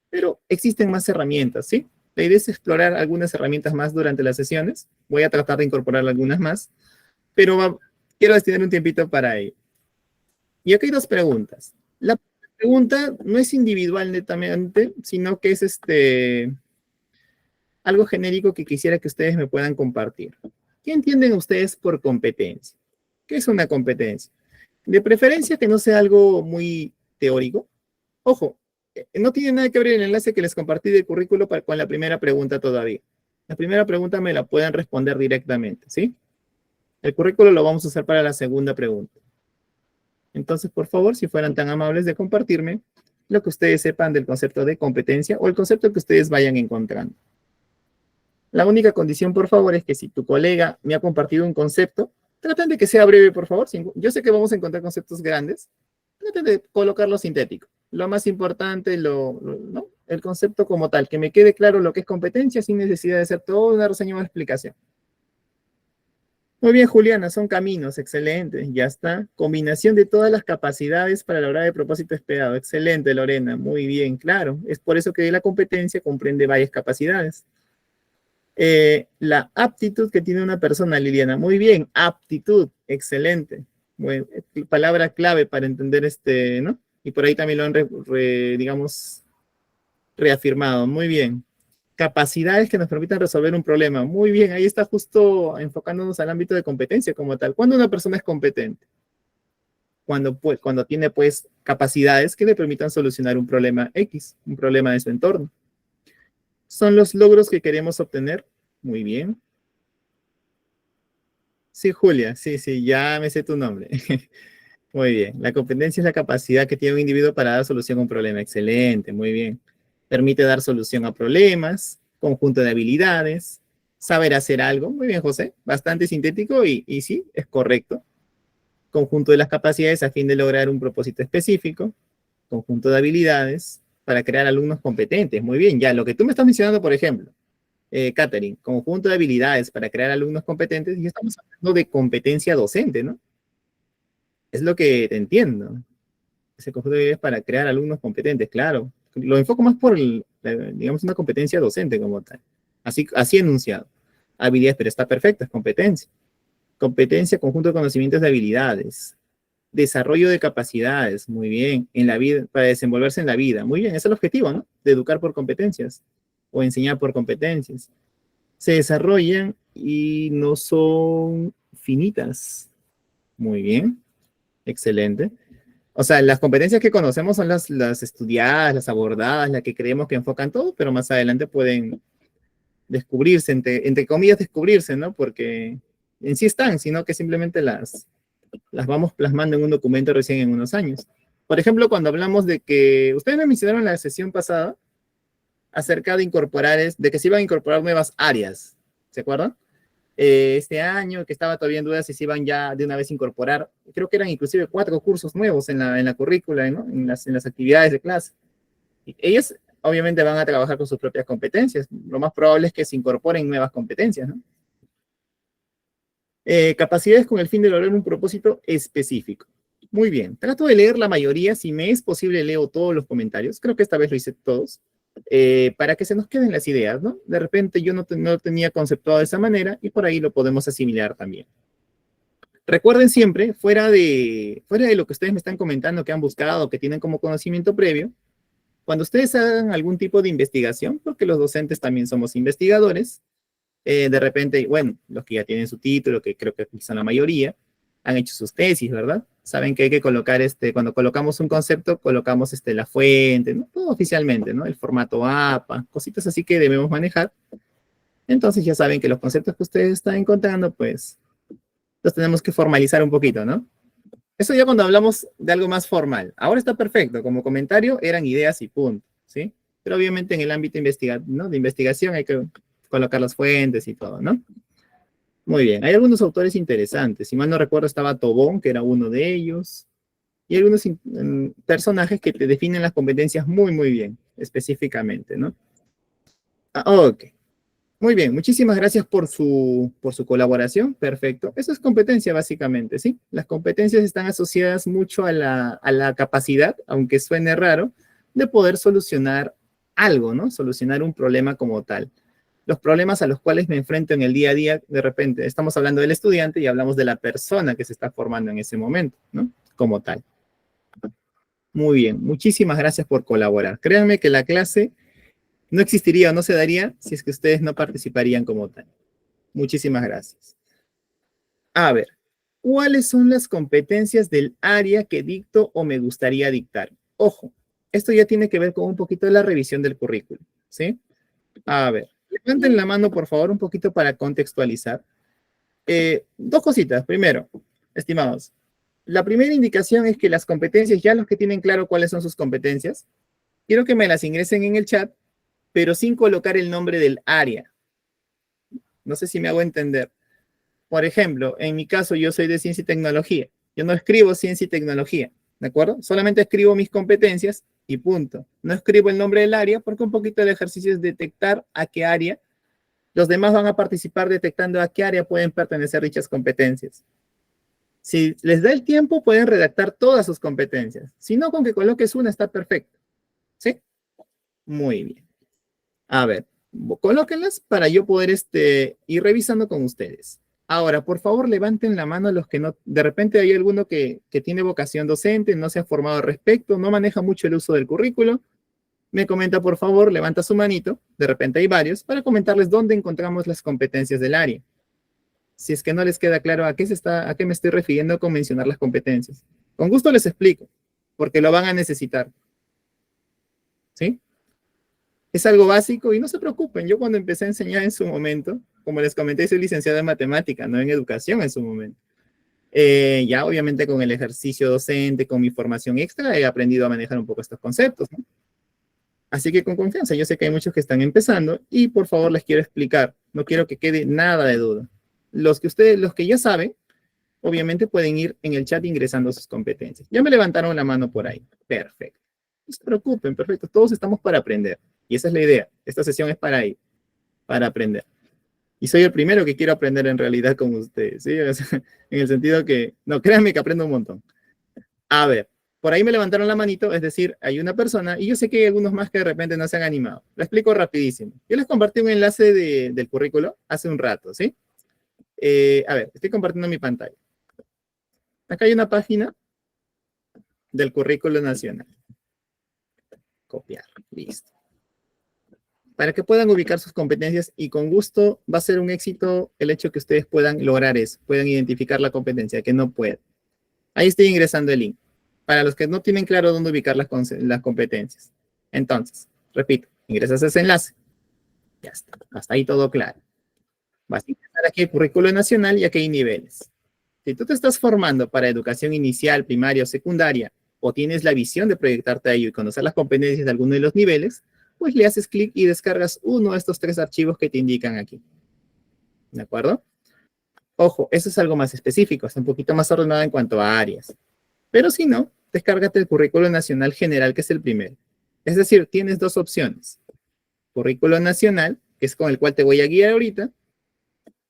A: Pero existen más herramientas, ¿sí? La idea es explorar algunas herramientas más durante las sesiones. Voy a tratar de incorporar algunas más, pero quiero destinar un tiempito para ello. Y aquí hay 2 preguntas. La pregunta no es individual netamente, sino que es algo genérico que quisiera que ustedes me puedan compartir. ¿Qué entienden ustedes por competencia? ¿Qué es una competencia? De preferencia que no sea algo muy teórico. Ojo, no tiene nada que ver el enlace que les compartí del currículo con la primera pregunta todavía. La primera pregunta me la pueden responder directamente, ¿sí? El currículo lo vamos a usar para la segunda pregunta. Entonces, por favor, si fueran tan amables de compartirme lo que ustedes sepan del concepto de competencia o el concepto que ustedes vayan encontrando. La única condición, por favor, es que si tu colega me ha compartido un concepto, traten de que sea breve, por favor. Yo sé que vamos a encontrar conceptos grandes. Traten de colocarlo sintético. Lo más importante, ¿no? El concepto como tal, que me quede claro lo que es competencia sin necesidad de hacer toda una reseña o una explicación. Muy bien, Juliana, son caminos, excelente, ya está. Combinación de todas las capacidades para lograr el propósito esperado. Excelente, Lorena, muy bien, claro. Es por eso que la competencia comprende varias capacidades. La aptitud que tiene una persona, Liliana, muy bien, aptitud, excelente. Bueno, palabra clave para entender ¿no? Y por ahí también lo han, digamos, reafirmado, muy bien. Capacidades que nos permitan resolver un problema. Muy bien, ahí está justo enfocándonos al ámbito de competencia como tal. ¿Cuándo una persona es competente? Cuando tiene, pues, capacidades que le permitan solucionar un problema X, un problema de su entorno. ¿Son los logros que queremos obtener? Muy bien. Sí, Julia, sí, ya me sé tu nombre. Muy bien. La competencia es la capacidad que tiene un individuo para dar solución a un problema. Excelente, muy bien. Permite dar solución a problemas, conjunto de habilidades, saber hacer algo. Muy bien, José. Bastante sintético y sí, es correcto. Conjunto de las capacidades a fin de lograr un propósito específico. Conjunto de habilidades para crear alumnos competentes. Muy bien, ya lo que tú me estás mencionando, por ejemplo, Catherine, conjunto de habilidades para crear alumnos competentes, y estamos hablando de competencia docente, ¿no? Es lo que te entiendo. Ese conjunto de habilidades para crear alumnos competentes, claro. Lo enfoco más por, digamos, una competencia docente como tal. Así enunciado. Habilidades, pero está perfecto, es competencia. Competencia, conjunto de conocimientos de habilidades. Desarrollo de capacidades, muy bien, en la vida, para desenvolverse en la vida. Muy bien, ese es el objetivo, ¿no? De educar por competencias o enseñar por competencias. Se desarrollan y no son finitas. Muy bien, excelente. O sea, las competencias que conocemos son las estudiadas, las abordadas, las que creemos que enfocan todo, pero más adelante pueden descubrirse, entre comillas descubrirse, ¿no? Porque en sí están, sino que simplemente las vamos plasmando en un documento recién en unos años. Por ejemplo, cuando hablamos de que, ustedes me mencionaron en la sesión pasada, acerca de de que se iban a incorporar nuevas áreas, ¿se acuerdan? Este año, que estaba todavía en duda si se iban ya de una vez a incorporar, creo que eran inclusive 4 cursos nuevos en la currícula, ¿no? En las actividades de clase. Y ellos obviamente van a trabajar con sus propias competencias. Lo más probable es que se incorporen nuevas competencias, ¿no? Capacidades con el fin de lograr un propósito específico. Muy bien, trato de leer la mayoría, si me es posible leo todos los comentarios, creo que esta vez lo hice todos, para que se nos queden las ideas, ¿no? De repente yo no lo tenía conceptuado de esa manera y por ahí lo podemos asimilar también. Recuerden siempre, fuera de lo que ustedes me están comentando, que han buscado, que tienen como conocimiento previo, cuando ustedes hagan algún tipo de investigación, porque los docentes también somos investigadores, de repente, bueno, los que ya tienen su título, que creo que son la mayoría, han hecho sus tesis, ¿verdad? Saben que hay que colocar, cuando colocamos un concepto, colocamos la fuente, ¿no? Todo oficialmente, ¿no? El formato APA, cositas así que debemos manejar. Entonces ya saben que los conceptos que ustedes están encontrando, pues, los tenemos que formalizar un poquito, ¿no? Eso ya cuando hablamos de algo más formal. Ahora está perfecto, como comentario eran ideas y punto, ¿sí? Pero obviamente en el ámbito ¿no? de investigación hay que colocar las fuentes y todo, ¿no? Muy bien, hay algunos autores interesantes. Si mal no recuerdo, estaba Tobón, que era uno de ellos. Y algunos personajes que te definen las competencias muy, muy bien, específicamente, ¿no? Ok. Muy bien, muchísimas gracias por su colaboración. Perfecto. Eso es competencia, básicamente, ¿sí? Las competencias están asociadas mucho a la capacidad, aunque suene raro, de poder solucionar algo, ¿no? Solucionar un problema como tal. Los problemas a los cuales me enfrento en el día a día, de repente, estamos hablando del estudiante y hablamos de la persona que se está formando en ese momento, ¿no? Como tal. Muy bien, muchísimas gracias por colaborar. Créanme que la clase no existiría o no se daría si es que ustedes no participarían como tal. Muchísimas gracias. A ver, ¿cuáles son las competencias del área que dicto o me gustaría dictar? Ojo, esto ya tiene que ver con un poquito de la revisión del currículum, ¿sí? A ver, levanten la mano, por favor, un poquito para contextualizar. Dos cositas. Primero, estimados, la primera indicación es que las competencias, ya los que tienen claro cuáles son sus competencias, quiero que me las ingresen en el chat, pero sin colocar el nombre del área. No sé si me hago entender. Por ejemplo, en mi caso, yo soy de ciencia y tecnología. Yo no escribo ciencia y tecnología, ¿de acuerdo? Solamente escribo mis competencias y punto. No escribo el nombre del área porque un poquito el ejercicio es detectar a qué área Los demás van a participar detectando a qué área pueden pertenecer dichas competencias. Si les da el tiempo, pueden redactar todas sus competencias. Si no, con que coloques una está perfecto. ¿Sí? Muy bien. A ver, colóquenlas para yo poder ir revisando con ustedes. Ahora, por favor, levanten la mano los que no, de repente hay alguno que tiene vocación docente, no se ha formado al respecto, no maneja mucho el uso del currículo. Me comenta, por favor, levanta su manito, de repente hay varios, para comentarles dónde encontramos las competencias del área. Si es que no les queda claro a qué me estoy refiriendo con mencionar las competencias. Con gusto les explico, porque lo van a necesitar. ¿Sí? Es algo básico y no se preocupen. Yo cuando empecé a enseñar en su momento, como les comenté, soy licenciado en matemática, no en educación en su momento. Ya obviamente con el ejercicio docente, con mi formación extra, he aprendido a manejar un poco estos conceptos, ¿no? Así que con confianza, yo sé que hay muchos que están empezando y por favor les quiero explicar, no quiero que quede nada de duda. Los que ya saben, obviamente pueden ir en el chat ingresando sus competencias. Ya me levantaron la mano por ahí. Perfecto. No se preocupen, perfecto. Todos estamos para aprender. Y esa es la idea. Esta sesión es para ahí, para aprender. Y soy el primero que quiero aprender en realidad con ustedes, ¿sí? O sea, en el sentido que, no, créanme que aprendo un montón. A ver, por ahí me levantaron la manito, es decir, hay una persona, y yo sé que hay algunos más que de repente no se han animado. Lo explico rapidísimo. Yo les compartí un enlace del currículo hace un rato, ¿sí? A ver, estoy compartiendo mi pantalla. Acá hay una página del currículo nacional. Copiar, listo. Para que puedan ubicar sus competencias y con gusto va a ser un éxito el hecho que ustedes puedan lograr eso, puedan identificar la competencia, que no pueden. Ahí estoy ingresando el link. Para los que no tienen claro dónde ubicar las competencias. Entonces, repito, ingresas a ese enlace. Ya está, hasta ahí todo claro. Vas a ingresar aquí el currículo nacional y aquí hay niveles. Si tú te estás formando para educación inicial, primaria o secundaria, o tienes la visión de proyectarte a ello y conocer las competencias de alguno de los niveles, pues le haces clic y descargas uno de estos 3 archivos que te indican aquí. ¿De acuerdo? Ojo, eso es algo más específico, es un poquito más ordenado en cuanto a áreas. Pero si no, descárgate el currículo nacional general, que es el primero. Es decir, tienes 2 opciones. Currículo nacional, que es con el cual te voy a guiar ahorita,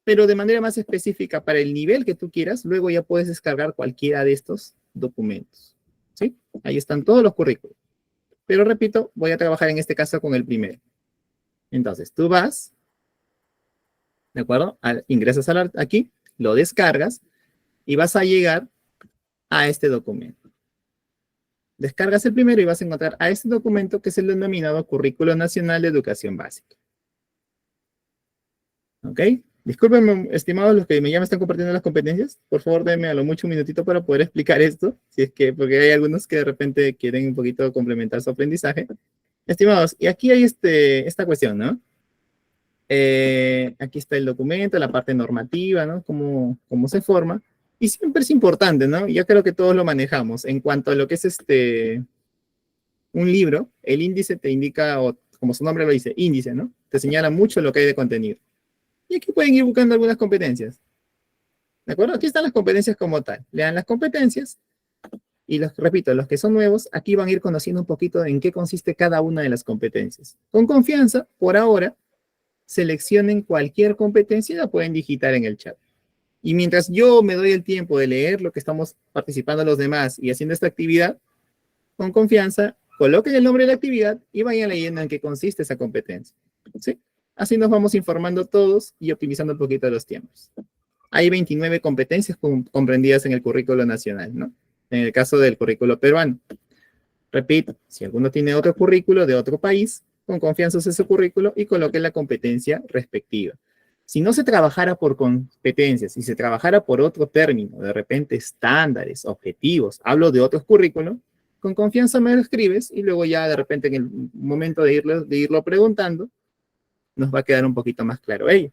A: pero de manera más específica para el nivel que tú quieras, luego ya puedes descargar cualquiera de estos documentos. ¿Sí? Ahí están todos los currículos. Pero repito, voy a trabajar en este caso con el primero. Entonces, tú vas, ¿de acuerdo? Ingresas aquí, lo descargas y vas a llegar a este documento. Descargas el primero y vas a encontrar a este documento que es el denominado Currículo Nacional de Educación Básica. ¿Ok? Discúlpenme, estimados, los que ya me están compartiendo las competencias. Por favor, denme a lo mucho un minutito para poder explicar esto. Si es que, porque hay algunos que de repente quieren un poquito complementar su aprendizaje. Estimados, y aquí hay esta cuestión, ¿no? Aquí está el documento, la parte normativa, ¿no? Cómo se forma. Y siempre es importante, ¿no? Ya creo que todos lo manejamos. En cuanto a lo que es un libro, el índice te indica, o como su nombre lo dice, índice, ¿no? Te señala mucho lo que hay de contenido. Y aquí pueden ir buscando algunas competencias. ¿De acuerdo? Aquí están las competencias como tal. Lean las competencias y repito, los que son nuevos, aquí van a ir conociendo un poquito en qué consiste cada una de las competencias. Con confianza, por ahora, seleccionen cualquier competencia y la pueden digitar en el chat. Y mientras yo me doy el tiempo de leer lo que estamos participando los demás y haciendo esta actividad, con confianza, coloquen el nombre de la actividad y vayan leyendo en qué consiste esa competencia. ¿Sí? Así nos vamos informando todos y optimizando un poquito los tiempos. Hay 29 competencias comprendidas en el currículo nacional, ¿no? En el caso del currículo peruano. Repito, si alguno tiene otro currículo de otro país, con confianza use ese currículo y coloque la competencia respectiva. Si no se trabajara por competencias, si se trabajara por otro término, de repente estándares, objetivos, hablo de otros currículos, con confianza me lo escribes y luego ya de repente en el momento de irlo preguntando, nos va a quedar un poquito más claro ello.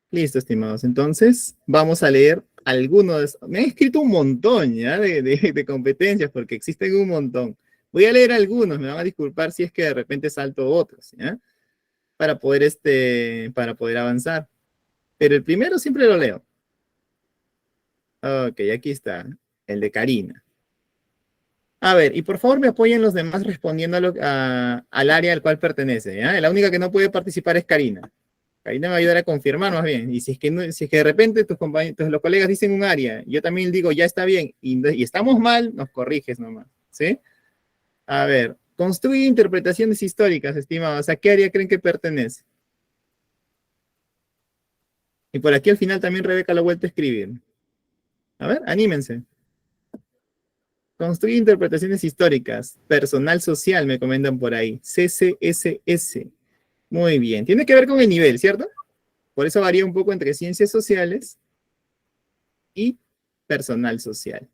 A: Listo, estimados. Entonces, vamos a leer algunos. Me han escrito un montón ya de competencias porque existen un montón. Voy a leer algunos, me van a disculpar si es que de repente salto otros, ¿ya? Para poder avanzar. Pero el primero siempre lo leo. Ok, aquí está, el de Karina. A ver, y por favor me apoyen los demás respondiendo al área al cual pertenece, ¿ya? La única que no puede participar es Karina. Karina me va a ayudar a confirmar más bien. Y si es que, si es que de repente tus compañeros, los colegas dicen un área, yo también digo, ya está bien, y estamos mal, nos corriges nomás, ¿sí? A ver, construye interpretaciones históricas, estimados. ¿A qué área creen que pertenece? Y por aquí al final también Rebeca lo ha vuelto a escribir. A ver, anímense. Construye interpretaciones históricas. Personal social, me comentan por ahí. CCSS. Muy bien. Tiene que ver con el nivel, ¿cierto? Por eso varía un poco entre ciencias sociales y personal social.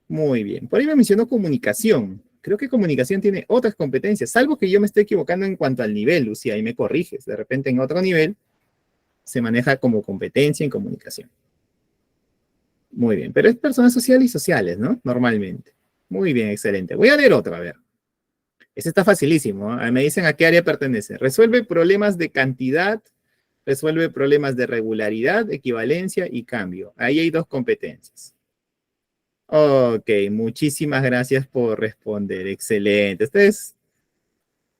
A: Muy bien. Por ahí me mencionó comunicación. Creo que comunicación tiene otras competencias, salvo que yo me esté equivocando en cuanto al nivel, Lucía, y me corriges. De repente en otro nivel se maneja como competencia en comunicación. Muy bien. Pero es personal social y sociales, ¿no? Normalmente. Muy bien, excelente. Voy a leer otro, a ver. Este está facilísimo, ¿eh? Me dicen a qué área pertenece. Resuelve problemas de cantidad, resuelve problemas de regularidad, equivalencia y cambio. Ahí hay dos competencias. Ok, muchísimas gracias por responder. Excelente. Ustedes,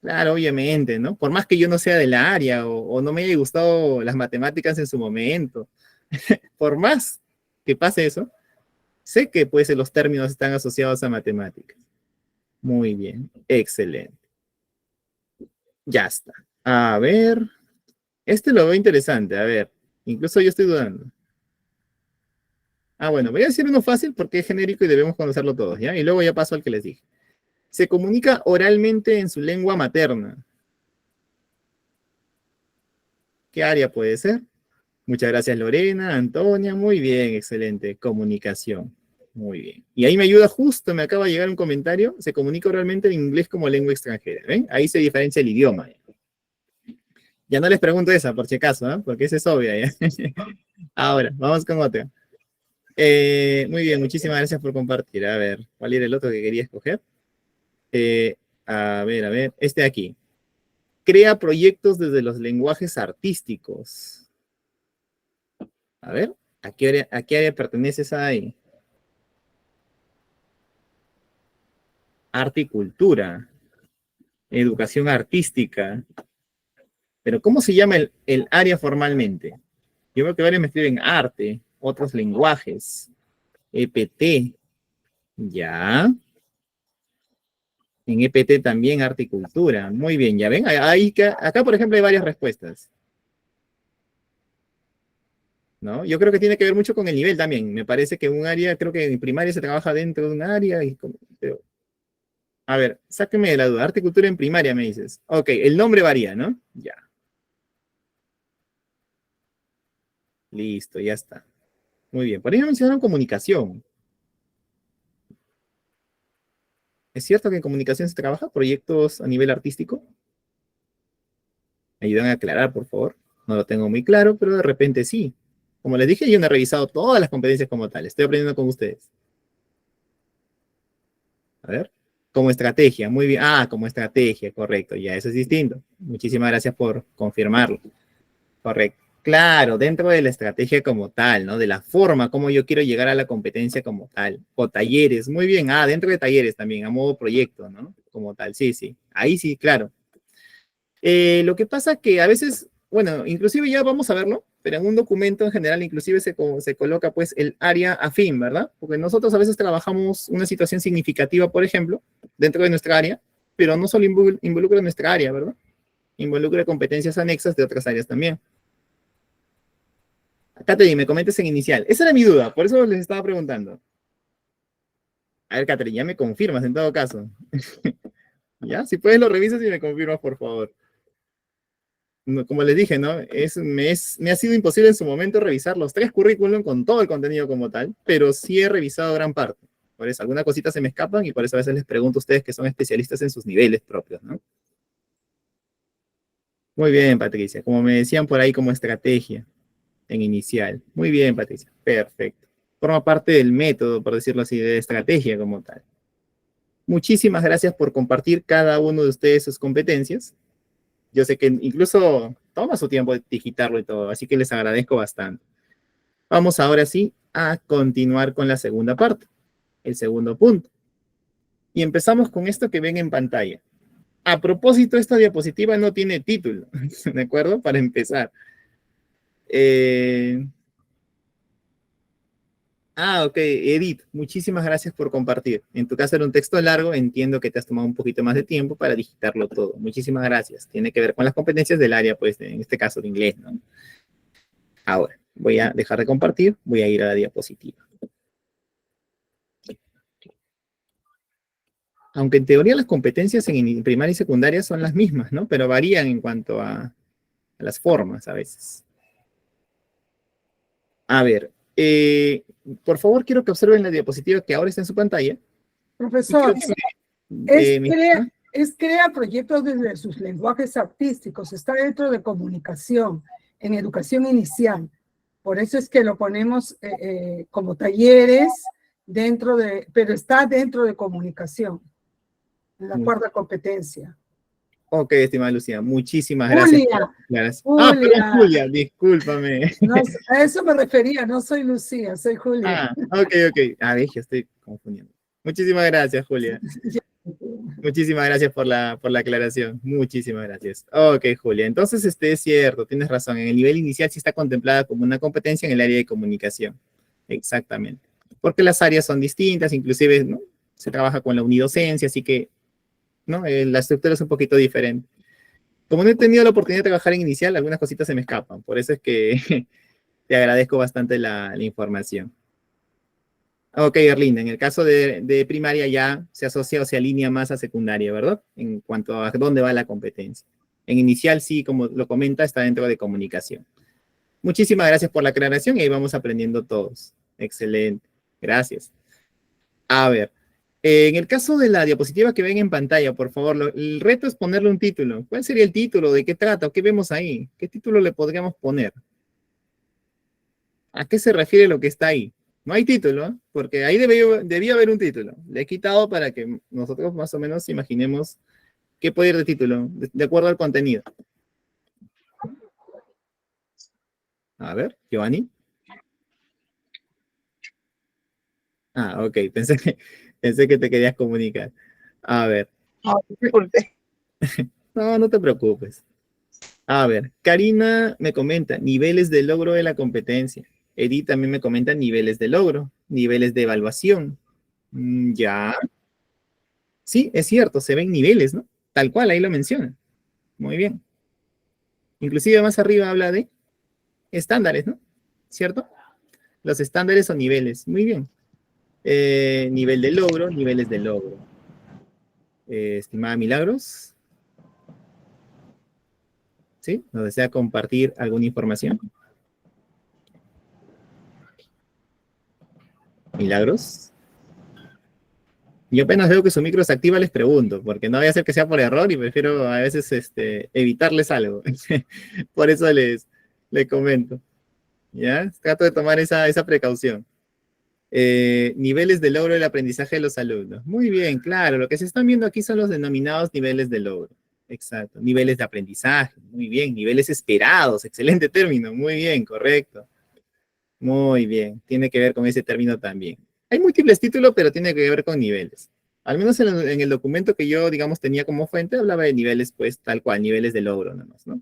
A: claro, obviamente, ¿no? Por más que yo no sea de la área o no me haya gustado las matemáticas en su momento, por más que pase eso, sé que pues los términos están asociados a matemáticas. Muy bien, excelente. Ya está. A ver, este lo veo interesante. A ver, incluso yo estoy dudando. Ah, bueno, voy a decir uno fácil porque es genérico y debemos conocerlo todos, ¿ya? Y luego ya paso al que les dije. Se comunica oralmente en su lengua materna. ¿Qué área puede ser? Muchas gracias, Lorena, Antonia. Muy bien, excelente. Comunicación. Muy bien. Y ahí me ayuda justo, me acaba de llegar un comentario. Se comunica oralmente en inglés como lengua extranjera. ¿Ven? Ahí se diferencia el idioma. Ya no les pregunto esa, por si acaso, ¿eh? Porque esa es obvia, ¿ya? Ahora, vamos con otra. Muy bien, muchísimas gracias por compartir. A ver, ¿cuál era el otro que quería escoger? A ver, este de aquí. Crea proyectos desde los lenguajes artísticos. A ver, a qué área pertenece esa ahí? Arte y cultura. Educación artística. Pero ¿cómo se llama el área formalmente? Yo veo que varios me escriben arte, otros lenguajes, EPT. Ya. En EPT también arte y cultura. Muy bien, ya ven. Acá, por ejemplo, hay varias respuestas. ¿No? Yo creo que tiene que ver mucho con el nivel también. Me parece que un área, creo que en primaria se trabaja dentro de un área. Pero, a ver, sáqueme de la duda. Arte y cultura en primaria, me dices. Ok, el nombre varía, ¿no? Ya. Listo, ya está. Muy bien. Por ahí me mencionaron comunicación. ¿Es cierto que en comunicación se trabaja proyectos a nivel artístico? ¿Me ayudan a aclarar, por favor? No lo tengo muy claro, pero de repente sí. Como les dije, yo no he revisado todas las competencias como tal. Estoy aprendiendo con ustedes. A ver. Como estrategia, muy bien. Ah, como estrategia, correcto. Ya, eso es distinto. Muchísimas gracias por confirmarlo. Correcto. Claro, dentro de la estrategia como tal, ¿no? De la forma como yo quiero llegar a la competencia como tal. O talleres, muy bien. Ah, dentro de talleres también, a modo proyecto, ¿no? Como tal, sí, sí. Ahí sí, claro. Lo que pasa que a veces, bueno, inclusive ya vamos a verlo, pero en un documento en general inclusive se coloca pues el área afín, ¿verdad? Porque nosotros a veces trabajamos una situación significativa, por ejemplo, dentro de nuestra área, pero no solo involucra nuestra área, ¿verdad? Involucra competencias anexas de otras áreas también. Catherine, me comentes en inicial. Esa era mi duda, por eso les estaba preguntando. A ver, Catherine, ya me confirmas en todo caso. ¿Ya? Si puedes lo revisas y me confirmas, por favor. No, como les dije, ¿no? Me ha sido imposible en su momento revisar los 3 currículum con todo el contenido como tal, pero sí he revisado gran parte. Por eso, algunas cositas se me escapan y por eso a veces les pregunto a ustedes que son especialistas en sus niveles propios, ¿no? Muy bien, Patricia. Como me decían por ahí como estrategia en inicial. Muy bien, Patricia. Perfecto. Forma parte del método, por decirlo así, de estrategia como tal. Muchísimas gracias por compartir cada uno de ustedes sus competencias. Yo sé que incluso toma su tiempo de digitarlo y todo, así que les agradezco bastante. Vamos ahora sí a continuar con la segunda parte, el segundo punto. Y empezamos con esto que ven en pantalla. A propósito, esta diapositiva no tiene título, ¿de acuerdo? Para empezar. Ok, Edith, muchísimas gracias por compartir. En tu caso era un texto largo, entiendo que te has tomado un poquito más de tiempo para digitarlo todo. Muchísimas gracias. Tiene que ver con las competencias del área, pues, en este caso de inglés, ¿no? Ahora, voy a dejar de compartir, voy a ir a la diapositiva. Aunque en teoría las competencias en primaria y secundaria son las mismas, ¿no? Pero varían en cuanto a las formas a veces. A ver, por favor, quiero que observen la diapositiva que ahora está en su pantalla.
D: Profesor,
A: ¿Ah?
D: crea proyectos desde sus lenguajes artísticos, está dentro de comunicación, en educación inicial. Por eso es que lo ponemos como talleres pero está dentro de comunicación, en la cuarta competencia.
A: Ok, estimada Lucía, muchísimas gracias.
D: Julia.
A: Perdón, Julia, discúlpame.
D: No, a eso me refería, no soy Lucía, soy Julia.
A: Ok. A ver, yo estoy confundiendo. Muchísimas gracias, Julia. Muchísimas gracias por la aclaración. Muchísimas gracias. Ok, Julia. Entonces, es cierto, tienes razón. En el nivel inicial sí está contemplada como una competencia en el área de comunicación. Exactamente. Porque las áreas son distintas, inclusive, ¿no? Se trabaja con la unidocencia, así que, ¿no? La estructura es un poquito diferente. Como no he tenido la oportunidad de trabajar en inicial, algunas cositas se me escapan. Por eso es que te agradezco bastante la información. Ok, Erlinda, en el caso de primaria ya se asocia o se alinea más a secundaria, ¿verdad? En cuanto a dónde va la competencia. En inicial, sí, como lo comenta, está dentro de comunicación. Muchísimas gracias por la aclaración y ahí vamos aprendiendo todos. Excelente. Gracias. A ver, en el caso de la diapositiva que ven en pantalla, por favor, el reto es ponerle un título. ¿Cuál sería el título? ¿De qué trata? ¿Qué vemos ahí? ¿Qué título le podríamos poner? ¿A qué se refiere lo que está ahí? No hay título, ¿eh? Porque ahí debía haber un título. Le he quitado para que nosotros más o menos imaginemos qué puede ir de título, de acuerdo al contenido. A ver, Giovanni. Ok, pensé que te querías comunicar. A ver.
B: Disculpe.
A: No te preocupes. A ver, Karina me comenta niveles de logro de la competencia. Edith también me comenta niveles de logro, niveles de evaluación. Ya. Sí, es cierto, se ven niveles, ¿no? Tal cual, ahí lo menciona. Muy bien. Inclusive más arriba habla de estándares, ¿no? ¿Cierto? Los estándares o niveles. Muy bien. Nivel de logro, niveles de logro. Estimada Milagros. ¿Sí? ¿Nos desea compartir alguna información? Milagros. Yo apenas veo que su micro se activa, les pregunto, porque no voy a hacer que sea por error y prefiero a veces evitarles algo. Por eso les comento. ¿Ya? Trato de tomar esa precaución. Niveles de logro del aprendizaje de los alumnos. Muy bien, claro. Lo que se están viendo aquí son los denominados niveles de logro. Exacto. Niveles de aprendizaje. Muy bien. Niveles esperados. Excelente término. Muy bien, correcto. Muy bien. Tiene que ver con ese término también. Hay múltiples títulos, pero tiene que ver con niveles. Al menos en el documento que yo, digamos, tenía como fuente, hablaba de niveles, pues, tal cual, niveles de logro nada más, ¿no?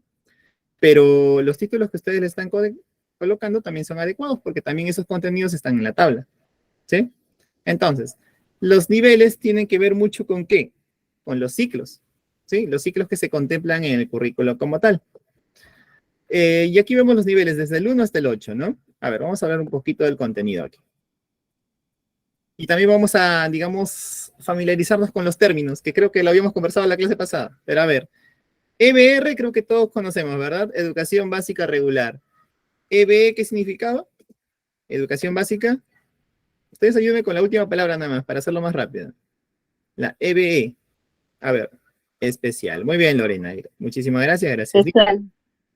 A: Pero los títulos que ustedes le están colocando también son adecuados, porque también esos contenidos están en la tabla, ¿sí? Entonces, los niveles tienen que ver mucho con ¿qué? Con los ciclos, ¿sí? Los ciclos que se contemplan en el currículo como tal. Y aquí vemos los niveles desde el 1 hasta el 8, ¿no? A ver, vamos a hablar un poquito del contenido aquí. Y también vamos a, digamos, familiarizarnos con los términos, que creo que lo habíamos conversado en la clase pasada. Pero a ver, EBR creo que todos conocemos, ¿verdad? Educación básica regular. ¿EBE qué significaba? Educación básica. Ustedes ayúdenme con la última palabra nada más, para hacerlo más rápido. La EBE. A ver, especial. Muy bien, Lorena. Muchísimas gracias. Gracias.
E: Especial.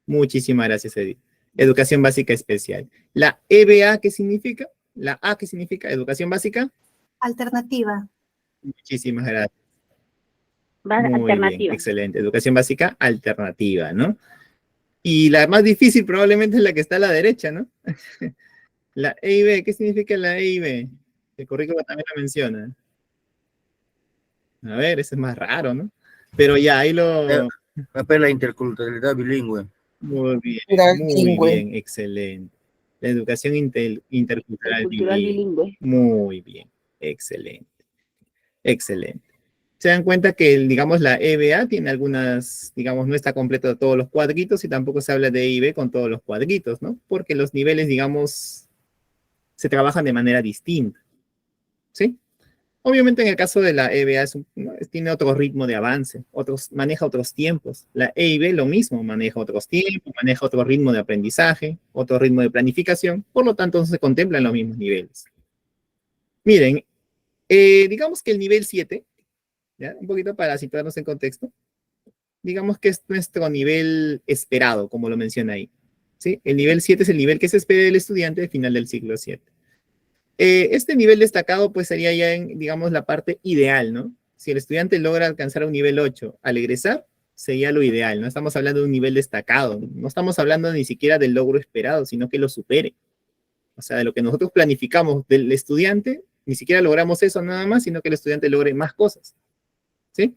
A: Muchísimas gracias, Edith. Educación básica especial. ¿La EBA qué significa? ¿La A qué significa? Educación básica.
F: Alternativa.
A: Muchísimas gracias.
E: Alternativa.
A: Muy bien, excelente. Educación básica alternativa, ¿no? Y la más difícil probablemente es la que está a la derecha, ¿no? La EIB, ¿qué significa la EIB? El currículo también lo menciona. A ver, ese es más raro, ¿no? Pero ya, ahí lo...
F: La interculturalidad bilingüe.
A: Muy bien,
B: Era
A: muy
B: bilingüe.
A: bien, excelente. La educación intercultural
E: Cultural
A: bilingüe.
E: bilingüe.
A: Muy bien, excelente, excelente. Se dan cuenta que, digamos, la EBA tiene algunas, digamos, no está completo de todos los cuadritos y tampoco se habla de EIB con todos los cuadritos, ¿no? Porque los niveles, digamos, se trabajan de manera distinta, ¿sí? Obviamente en el caso de la EBA ¿no? Tiene otro ritmo de avance, maneja otros tiempos. La EIB lo mismo, maneja otros tiempos, maneja otro ritmo de aprendizaje, otro ritmo de planificación, por lo tanto no se contemplan los mismos niveles. Miren, digamos que el nivel 7, ¿ya? Un poquito para situarnos en contexto, digamos que es nuestro nivel esperado, como lo menciona ahí, ¿sí? El nivel 7 es el nivel que se espera del estudiante al final del ciclo 7. Este nivel destacado pues sería ya en, digamos, la parte ideal, ¿no? Si el estudiante logra alcanzar un nivel 8 al egresar, sería lo ideal, no estamos hablando de un nivel destacado, no estamos hablando ni siquiera del logro esperado, sino que lo supere. O sea, de lo que nosotros planificamos del estudiante, ni siquiera logramos eso nada más, sino que el estudiante logre más cosas, ¿sí?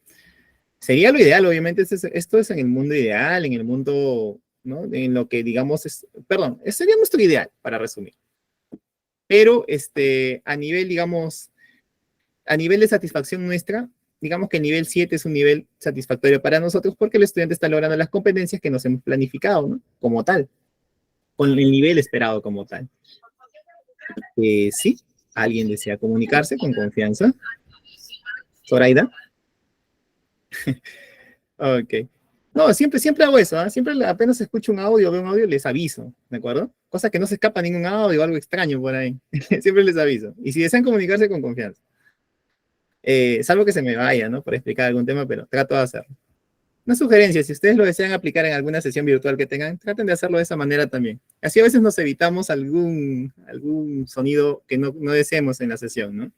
A: Sería lo ideal, obviamente, esto es en el mundo ideal, en el mundo, ¿no? En lo que digamos sería nuestro ideal, para resumir. Pero a nivel, digamos, a nivel de satisfacción nuestra, digamos que el nivel 7 es un nivel satisfactorio para nosotros porque el estudiante está logrando las competencias que nos hemos planificado, ¿no? Como tal, con el nivel esperado como tal. Sí, alguien desea comunicarse con confianza. Zoraida. Ok. No, siempre hago eso, ¿eh? Siempre apenas escucho un audio, veo un audio, les aviso, ¿de acuerdo? Cosa que no se escapa ningún audio o algo extraño por ahí. Siempre les aviso. Y si desean comunicarse con confianza. Salvo que se me vaya, ¿no? Por explicar algún tema, pero trato de hacerlo. Una sugerencia, si ustedes lo desean aplicar en alguna sesión virtual que tengan, traten de hacerlo de esa manera también. Así a veces nos evitamos algún sonido que no deseemos en la sesión, ¿no?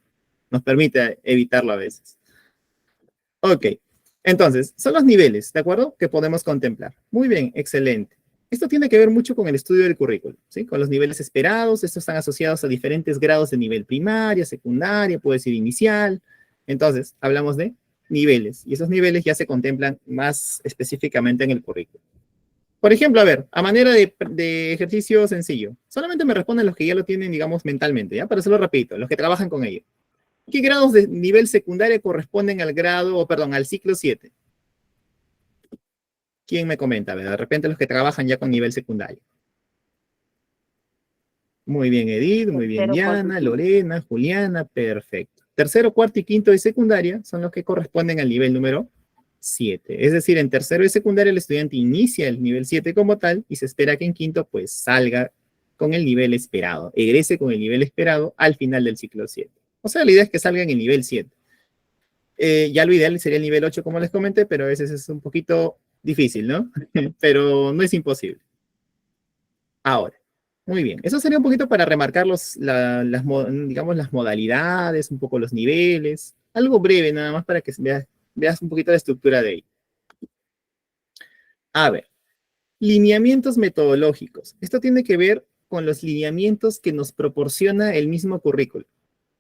A: Nos permite evitarlo a veces. Ok. Entonces, son los niveles, ¿de acuerdo? Que podemos contemplar. Muy bien, excelente. Esto tiene que ver mucho con el estudio del currículo, ¿sí? Con los niveles esperados, estos están asociados a diferentes grados de nivel primaria, secundaria, puede ser inicial. Entonces, hablamos de niveles, y esos niveles ya se contemplan más específicamente en el currículo. Por ejemplo, a ver, a manera de ejercicio sencillo, solamente me responden los que ya lo tienen, digamos, mentalmente, ¿ya? Para hacerlo rapidito, los que trabajan con ello. ¿Qué grados de nivel secundario corresponden al ciclo 7? ¿Quién me comenta? A ver, de repente los que trabajan ya con nivel secundario. Muy bien, Edith, muy bien,
E: Tercero, cuarto y
A: Diana,
E: quinto.
A: Lorena, Juliana, perfecto. Tercero, cuarto y quinto de secundaria son los que corresponden al nivel número 7. Es decir, en tercero de secundaria el estudiante inicia el nivel 7 como tal y se espera que en quinto pues salga con el nivel esperado, egrese con el nivel esperado al final del ciclo 7. O sea, la idea es que salga en el nivel 7. Ya lo ideal sería el nivel 8, como les comenté, pero a veces es un poquito difícil, ¿no? Pero no es imposible. Ahora, muy bien. Eso sería un poquito para remarcar digamos, las modalidades, un poco los niveles. Algo breve nada más para que veas un poquito la estructura de ahí. A ver, lineamientos metodológicos. Esto tiene que ver con los lineamientos que nos proporciona el mismo currículo.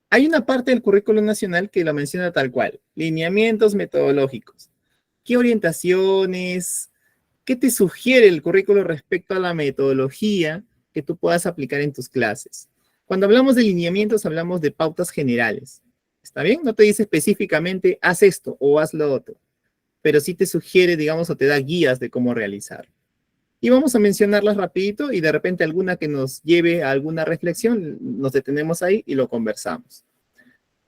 A: Hay una parte del currículo nacional que lo menciona tal cual, lineamientos metodológicos. ¿Qué orientaciones, qué te sugiere el currículo respecto a la metodología que tú puedas aplicar en tus clases? Cuando hablamos de lineamientos, hablamos de pautas generales. ¿Está bien? No te dice específicamente, haz esto o haz lo otro, pero sí te sugiere, digamos, o te da guías de cómo realizar. Y vamos a mencionarlas rapidito y de repente alguna que nos lleve a alguna reflexión, nos detenemos ahí y lo conversamos.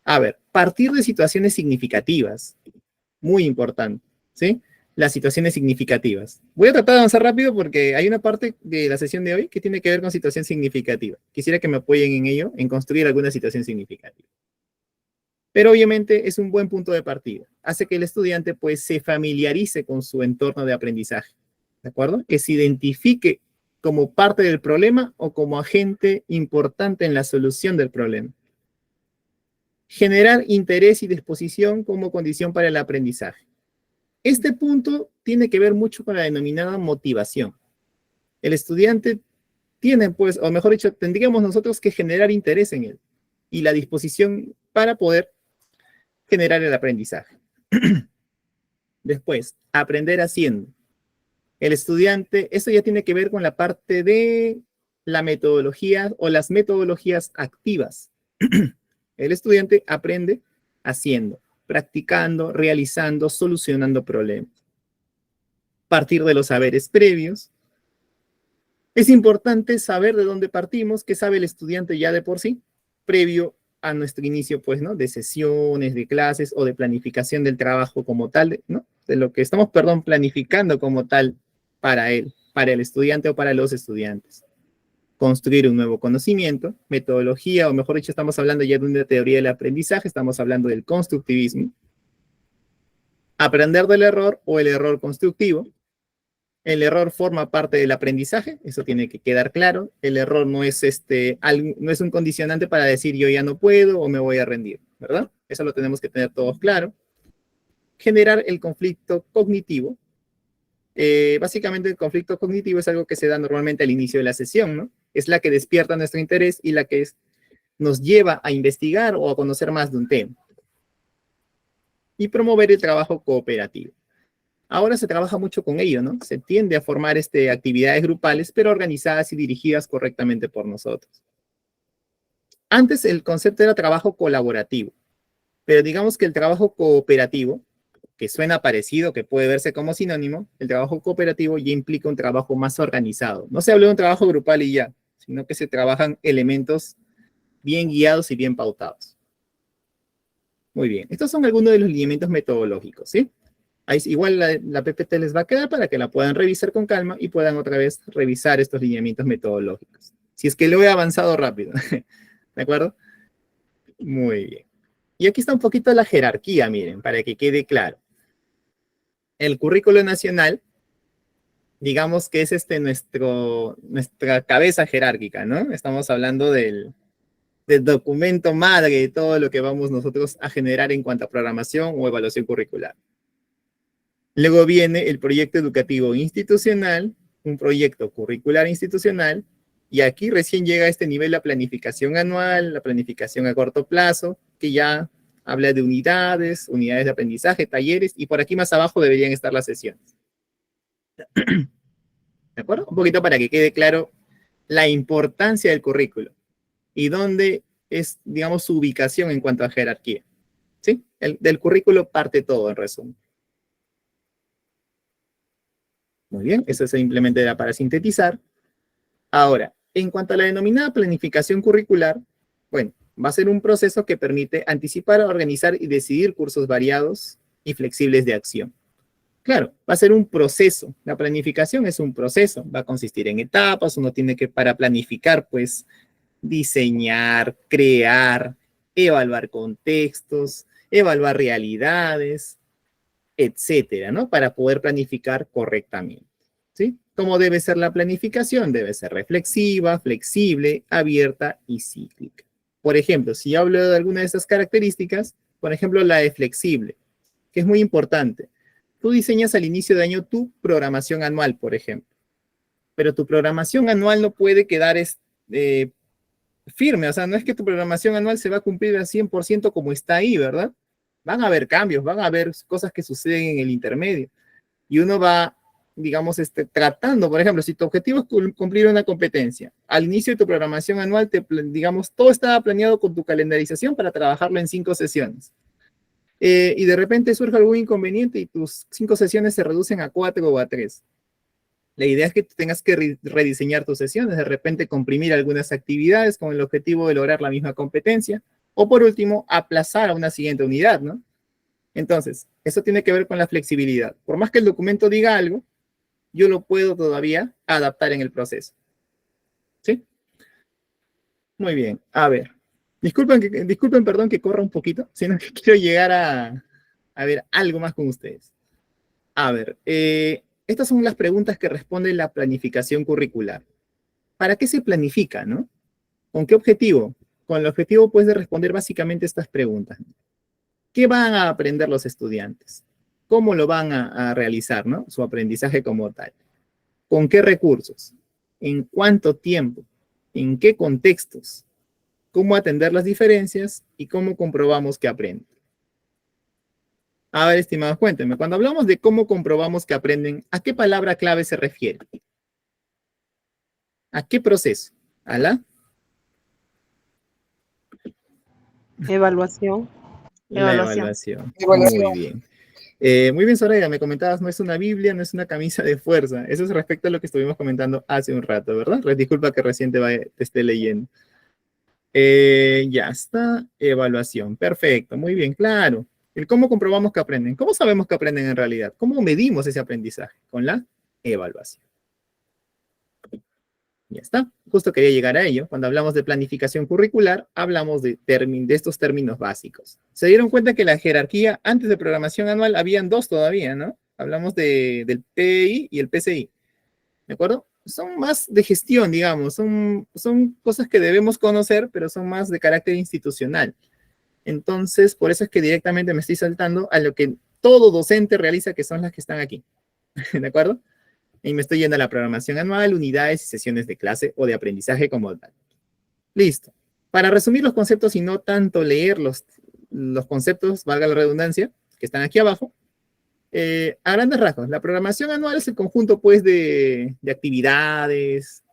A: A ver, partir de situaciones significativas. Muy importante, ¿sí? Las situaciones significativas. Voy a tratar de avanzar rápido porque hay una parte de la sesión de hoy que tiene que ver con situación significativa. Quisiera que me apoyen en ello, en construir alguna situación significativa. Pero obviamente es un buen punto de partida. Hace que el estudiante pues se familiarice con su entorno de aprendizaje. ¿De acuerdo? Que se identifique como parte del problema o como agente importante en la solución del problema. Generar interés y disposición como condición para el aprendizaje. Este punto tiene que ver mucho con la denominada motivación. El estudiante tiene, pues, o mejor dicho, tendríamos nosotros que generar interés en él y la disposición para poder generar el aprendizaje. Después, aprender haciendo. El estudiante, esto ya tiene que ver con la parte de la metodología o las metodologías activas. El estudiante aprende haciendo, practicando, realizando, solucionando problemas. Partir de los saberes previos. Es importante saber de dónde partimos, qué sabe el estudiante ya de por sí, previo a nuestro inicio, pues, ¿no? De sesiones, de clases o de planificación del trabajo como tal, ¿no? De lo que estamos, perdón, planificando como tal para él, para el estudiante o para los estudiantes. Construir un nuevo conocimiento, metodología, o mejor dicho, estamos hablando ya de una teoría del aprendizaje, estamos hablando del constructivismo. Aprender del error o el error constructivo. El error forma parte del aprendizaje, eso tiene que quedar claro. El error no es, no es un condicionante para decir yo ya no puedo o me voy a rendir, ¿verdad? Eso lo tenemos que tener todos claro. Generar el conflicto cognitivo. Básicamente el conflicto cognitivo es algo que se da normalmente al inicio de la sesión, ¿no? Es la que despierta nuestro interés y la que nos lleva a investigar o a conocer más de un tema. Y promover el trabajo cooperativo. Ahora se trabaja mucho con ello, ¿no? Se tiende a formar actividades grupales, pero organizadas y dirigidas correctamente por nosotros. Antes el concepto era trabajo colaborativo, pero digamos que el trabajo cooperativo, que suena parecido, que puede verse como sinónimo, el trabajo cooperativo ya implica un trabajo más organizado. No se habla de un trabajo grupal y ya, sino que se trabajan elementos bien guiados y bien pautados. Muy bien, estos son algunos de los lineamientos metodológicos, ¿sí? Ahí, igual la PPT les va a quedar para que la puedan revisar con calma y puedan otra vez revisar estos lineamientos metodológicos. Si es que lo he avanzado rápido, ¿de acuerdo? Muy bien. Y aquí está un poquito la jerarquía, miren, para que quede claro. El currículo nacional, digamos que es nuestra cabeza jerárquica, ¿no? Estamos hablando del documento madre de todo lo que vamos nosotros a generar en cuanto a programación o evaluación curricular. Luego viene el proyecto educativo institucional, un proyecto curricular institucional, y aquí recién llega a este nivel la planificación anual, la planificación a corto plazo, que ya habla de unidades de aprendizaje, talleres, y por aquí más abajo deberían estar las sesiones. ¿De acuerdo? Un poquito para que quede claro la importancia del currículo y dónde es, digamos, su ubicación en cuanto a jerarquía. ¿Sí? Del currículo parte todo, en resumen. Muy bien, eso simplemente era para sintetizar. Ahora, en cuanto a la denominada planificación curricular, bueno, va a ser un proceso que permite anticipar, organizar y decidir cursos variados y flexibles de acción. Claro, va a ser un proceso. La planificación es un proceso. Va a consistir en etapas. Uno tiene que, para planificar, pues, diseñar, crear, evaluar contextos, evaluar realidades, etcétera, ¿no? Para poder planificar correctamente, ¿sí? ¿Cómo debe ser la planificación? Debe ser reflexiva, flexible, abierta y cíclica. Por ejemplo, si hablo de alguna de estas características, por ejemplo, la de flexible, que es muy importante. Tú diseñas al inicio de año tu programación anual, por ejemplo, pero tu programación anual no puede quedar firme, o sea, no es que tu programación anual se va a cumplir al 100% como está ahí, ¿verdad? Van a haber cambios, van a haber cosas que suceden en el intermedio. Y uno va, digamos, tratando, por ejemplo, si tu objetivo es cumplir una competencia, al inicio de tu programación anual, digamos, todo estaba planeado con tu calendarización para trabajarlo en 5 sesiones. Y de repente surge algún inconveniente y tus 5 sesiones se reducen a 4 o a 3. La idea es que tengas que rediseñar tus sesiones, de repente comprimir algunas actividades con el objetivo de lograr la misma competencia, o por último, aplazar a una siguiente unidad, ¿no? Entonces, eso tiene que ver con la flexibilidad. Por más que el documento diga algo, yo lo puedo todavía adaptar en el proceso. ¿Sí? Muy bien. A ver. Disculpen, perdón, que corra un poquito, sino que quiero llegar a ver algo más con ustedes. A ver, estas son las preguntas que responde la planificación curricular. ¿Para qué se planifica, no? ¿Con qué objetivo? Con el objetivo, pues, de responder básicamente estas preguntas. ¿Qué van a aprender los estudiantes? ¿Cómo lo van a realizar, no? Su aprendizaje como tal. ¿Con qué recursos? ¿En cuánto tiempo? ¿En qué contextos? ¿Cómo atender las diferencias? ¿Y cómo comprobamos que aprenden? A ver, estimados, cuéntenme. Cuando hablamos de cómo comprobamos que aprenden, ¿a qué palabra clave se refiere? ¿A qué proceso? ¿A la?
G: Evaluación.
A: La evaluación. Muy bien. Muy bien, Soraya, me comentabas, no es una Biblia, no es una camisa de fuerza. Eso es respecto a lo que estuvimos comentando hace un rato, ¿verdad? Disculpa que recién te esté leyendo. Ya está, evaluación. Perfecto, muy bien, claro. El cómo comprobamos que aprenden. ¿Cómo sabemos que aprenden en realidad? ¿Cómo medimos ese aprendizaje? Con la evaluación. Ya está. Justo quería llegar a ello. Cuando hablamos de planificación curricular, hablamos de estos términos básicos. Se dieron cuenta que la jerarquía antes de programación anual habían dos todavía, ¿no? Hablamos del PI y el PCI. ¿De acuerdo? Son más de gestión, digamos. Son cosas que debemos conocer, pero son más de carácter institucional. Entonces, por eso es que directamente me estoy saltando a lo que todo docente realiza, que son las que están aquí. ¿De acuerdo? Y me estoy yendo a la programación anual, unidades y sesiones de clase o de aprendizaje como tal. Listo. Para resumir los conceptos y no tanto leer los conceptos, valga la redundancia, que están aquí abajo, a grandes rasgos, la programación anual es el conjunto, pues, de actividades,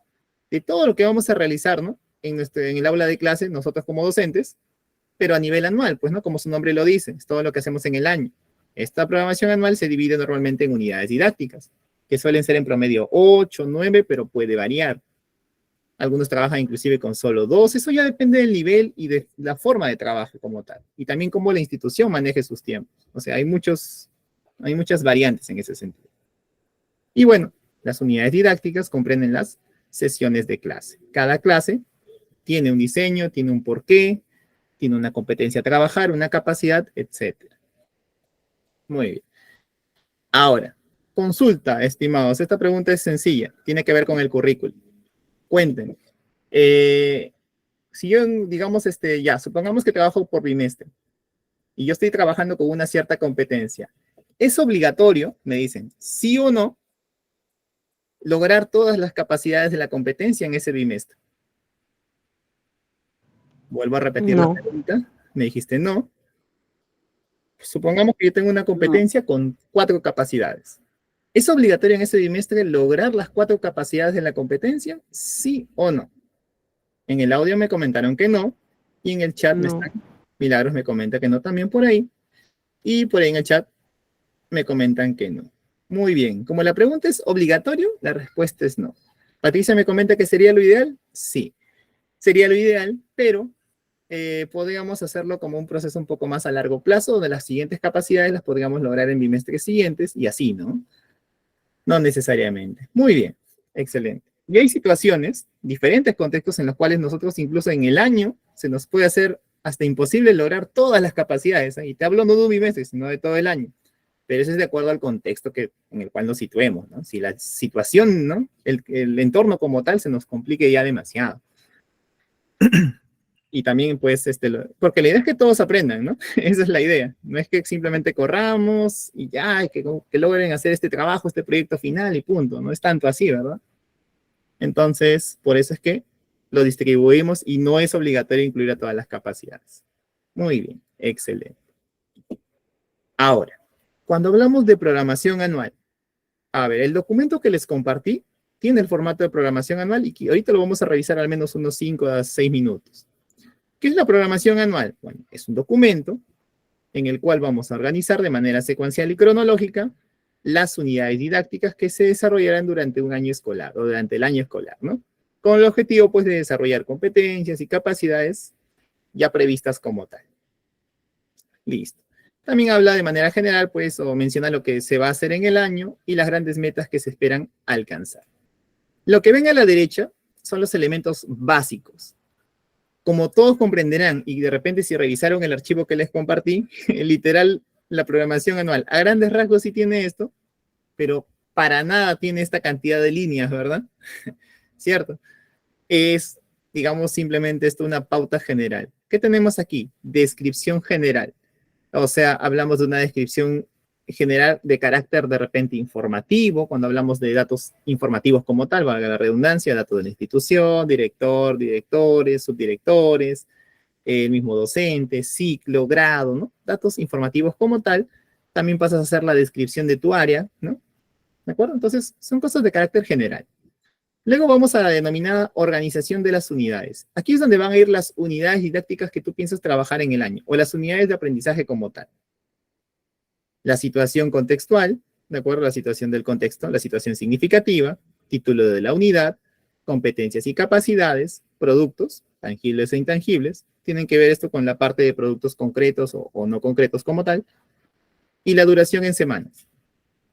A: de todo lo que vamos a realizar, ¿no? En el aula de clase, nosotros como docentes, pero a nivel anual, pues, ¿no? Como su nombre lo dice, es todo lo que hacemos en el año. Esta programación anual se divide normalmente en unidades didácticas, que suelen ser en promedio 8, 9, pero puede variar. Algunos trabajan inclusive con solo 2, eso ya depende del nivel y de la forma de trabajo como tal, y también cómo la institución maneje sus tiempos. O sea, hay muchas variantes en ese sentido. Y bueno, las unidades didácticas comprenden las sesiones de clase. Cada clase tiene un diseño, tiene un porqué, tiene una competencia a trabajar, una capacidad, etc. Muy bien. Ahora, consulta, estimados. Esta pregunta es sencilla. Tiene que ver con el currículum. Cuéntenme. Si yo, digamos, supongamos que trabajo por bimestre y yo estoy trabajando con una cierta competencia. ¿Es obligatorio, me dicen, sí o no, lograr todas las capacidades de la competencia en ese bimestre? Vuelvo a repetir la pregunta. Me dijiste no. Supongamos que yo tengo una competencia con 4 capacidades. ¿Es obligatorio en ese bimestre lograr las 4 capacidades de la competencia? ¿Sí o no? En el audio me comentaron que no, y en el chat Milagros me comenta que no también por ahí, y por ahí en el chat me comentan que no. Muy bien, como la pregunta es obligatorio, la respuesta es no. Patricia me comenta que sería lo ideal, sí. Sería lo ideal, pero podríamos hacerlo como un proceso un poco más a largo plazo, donde las siguientes capacidades las podríamos lograr en bimestres siguientes, y así, ¿no? No necesariamente. Muy bien, excelente. Y hay situaciones, diferentes contextos en los cuales nosotros incluso en el año se nos puede hacer hasta imposible lograr todas las capacidades, ¿eh? Y te hablo no de un bimestre, sino de todo el año. Pero eso es de acuerdo al contexto en el cual nos situemos, ¿no? Si la situación, ¿no? El entorno como tal se nos complique ya demasiado. Y también, pues, porque la idea es que todos aprendan, ¿no? Esa es la idea. No es que simplemente corramos y ya, que logren hacer este trabajo, este proyecto final y punto. No es tanto así, ¿verdad? Entonces, por eso es que lo distribuimos y no es obligatorio incluir a todas las capacidades. Muy bien, excelente. Ahora, cuando hablamos de programación anual, a ver, el documento que les compartí tiene el formato de programación anual y ahorita lo vamos a revisar al menos unos 5 a 6 minutos. ¿Qué es la programación anual? Bueno, es un documento en el cual vamos a organizar de manera secuencial y cronológica las unidades didácticas que se desarrollarán durante un año escolar o durante el año escolar, ¿no? Con el objetivo, pues, de desarrollar competencias y capacidades ya previstas como tal. Listo. También habla de manera general, pues, o menciona lo que se va a hacer en el año y las grandes metas que se esperan alcanzar. Lo que ven a la derecha son los elementos básicos. Como todos comprenderán, y de repente si revisaron el archivo que les compartí, literal, la programación anual, a grandes rasgos sí tiene esto, pero para nada tiene esta cantidad de líneas, ¿verdad? ¿Cierto? Es, digamos, simplemente esto una pauta general. ¿Qué tenemos aquí? Descripción general. O sea, hablamos de una descripción general de carácter de repente informativo, cuando hablamos de datos informativos como tal, valga la redundancia, datos de la institución, director, directores, subdirectores, el mismo docente, ciclo, grado, ¿no? Datos informativos como tal, También pasas a hacer la descripción de tu área, ¿no? ¿De acuerdo? Entonces, son cosas de carácter general. Luego vamos a la denominada organización de las unidades. Aquí es donde van a ir las unidades didácticas que tú piensas trabajar en el año, o las unidades de aprendizaje como tal. La situación contextual, ¿de acuerdo? La situación del contexto, la situación significativa, título de la unidad, competencias y capacidades, productos, tangibles e intangibles. Tienen que ver esto con la parte de productos concretos o no concretos como tal. Y la duración en semanas.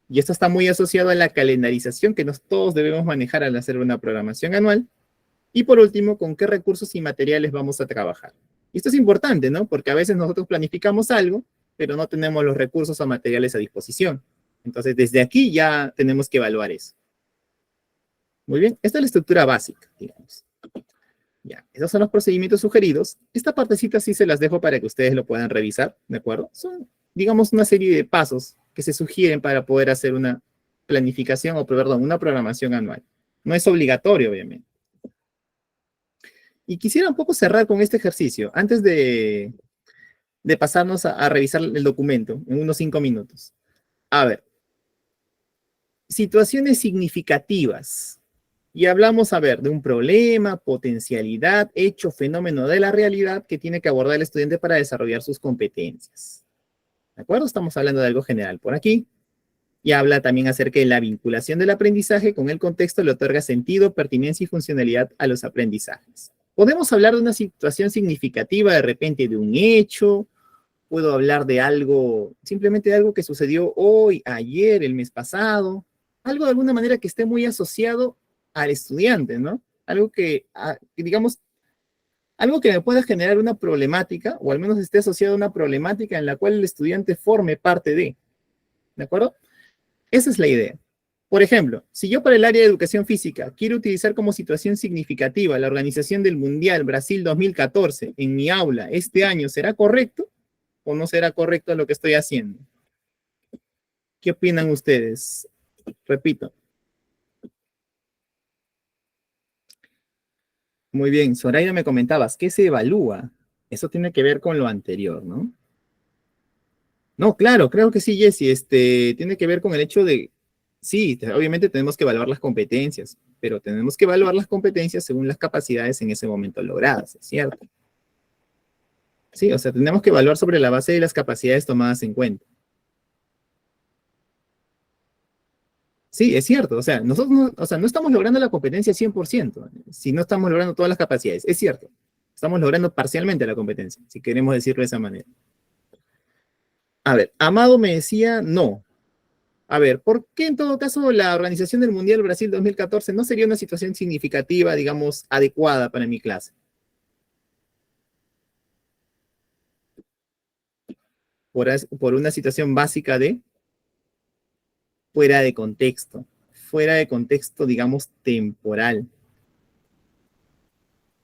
A: Y esto está muy asociado a la calendarización que todos debemos manejar al hacer una programación anual. Y por último, con qué recursos y materiales vamos a trabajar. Y esto es importante, ¿no? Porque a veces nosotros planificamos algo, pero no tenemos los recursos o materiales a disposición. Entonces, desde aquí ya tenemos que evaluar eso. Muy bien, esta es la estructura básica, digamos. Ya, esos son los procedimientos sugeridos. Esta partecita sí se las dejo para que ustedes lo puedan revisar, ¿de acuerdo? Son, digamos, una serie de pasos que se sugieren para poder hacer una planificación, o perdón, una programación anual. No es obligatorio, obviamente. Y quisiera un poco cerrar con este ejercicio, antes de pasarnos a revisar el documento en unos 5 minutos. A ver, situaciones significativas. Y hablamos, a ver, de un problema, potencialidad, hecho, fenómeno de la realidad que tiene que abordar el estudiante para desarrollar sus competencias. ¿De acuerdo? Estamos hablando de algo general por aquí. Y habla también acerca de la vinculación del aprendizaje con el contexto, le otorga sentido, pertinencia y funcionalidad a los aprendizajes. Podemos hablar de una situación significativa, de repente de un hecho, puedo hablar de algo, simplemente de algo que sucedió hoy, ayer, el mes pasado, algo de alguna manera que esté muy asociado al estudiante, ¿no? Algo que digamos, algo que me pueda generar una problemática, o al menos esté asociado a una problemática en la cual el estudiante forme parte ¿de acuerdo? Esa es la idea. Por ejemplo, si yo para el área de educación física quiero utilizar como situación significativa la organización del Mundial Brasil 2014 en mi aula este año, ¿será correcto o no será correcto lo que estoy haciendo? ¿Qué opinan ustedes? Repito. Muy bien, Zoraida, me comentabas, ¿qué se evalúa? Eso tiene que ver con lo anterior, ¿no? No, claro, creo que sí, Jessy, tiene que ver con el hecho de, sí, obviamente tenemos que evaluar las competencias, pero tenemos que evaluar las competencias según las capacidades en ese momento logradas, ¿es cierto? Sí, o sea, tenemos que evaluar sobre la base de las capacidades tomadas en cuenta. Sí, es cierto, o sea, nosotros no estamos logrando la competencia 100%, si no estamos logrando todas las capacidades, es cierto. Estamos logrando parcialmente la competencia, si queremos decirlo de esa manera. A ver, Amado me decía no. A ver, ¿por qué en todo caso la organización del Mundial Brasil 2014 no sería una situación significativa, digamos, adecuada para mi clase? Por una situación básica de fuera de contexto, digamos, temporal,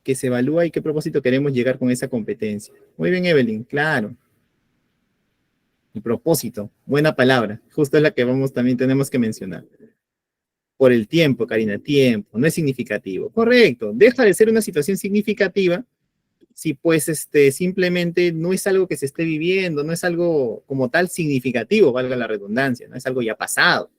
A: que se evalúa y qué propósito queremos llegar con esa competencia. Muy bien, Evelyn, claro. El propósito, buena palabra, justo es la que también tenemos que mencionar. Por el tiempo, Karina, tiempo, no es significativo. Correcto, deja de ser una situación significativa si pues simplemente no es algo que se esté viviendo, no es algo como tal significativo, valga la redundancia, no es algo ya pasado.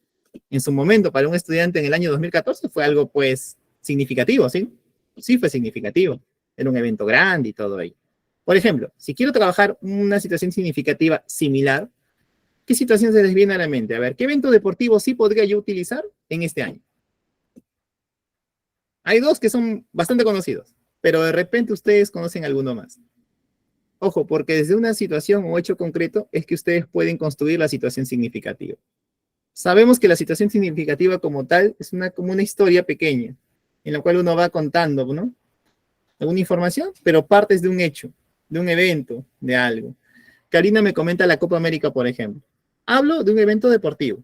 A: En su momento, para un estudiante en el año 2014 fue algo pues significativo, ¿sí? Sí fue significativo, era un evento grande y todo ello. Por ejemplo, si quiero trabajar una situación significativa similar, ¿qué situación se les viene a la mente? A ver, ¿qué evento deportivo sí podría yo utilizar en este año? Hay dos que son bastante conocidos, pero de repente ustedes conocen alguno más. Ojo, porque desde una situación o hecho concreto es que ustedes pueden construir la situación significativa. Sabemos que la situación significativa como tal es como una historia pequeña, en la cual uno va contando, ¿no? Alguna información, pero partes de un hecho, de un evento, de algo. Karina me comenta la Copa América, por ejemplo. Hablo de un evento deportivo,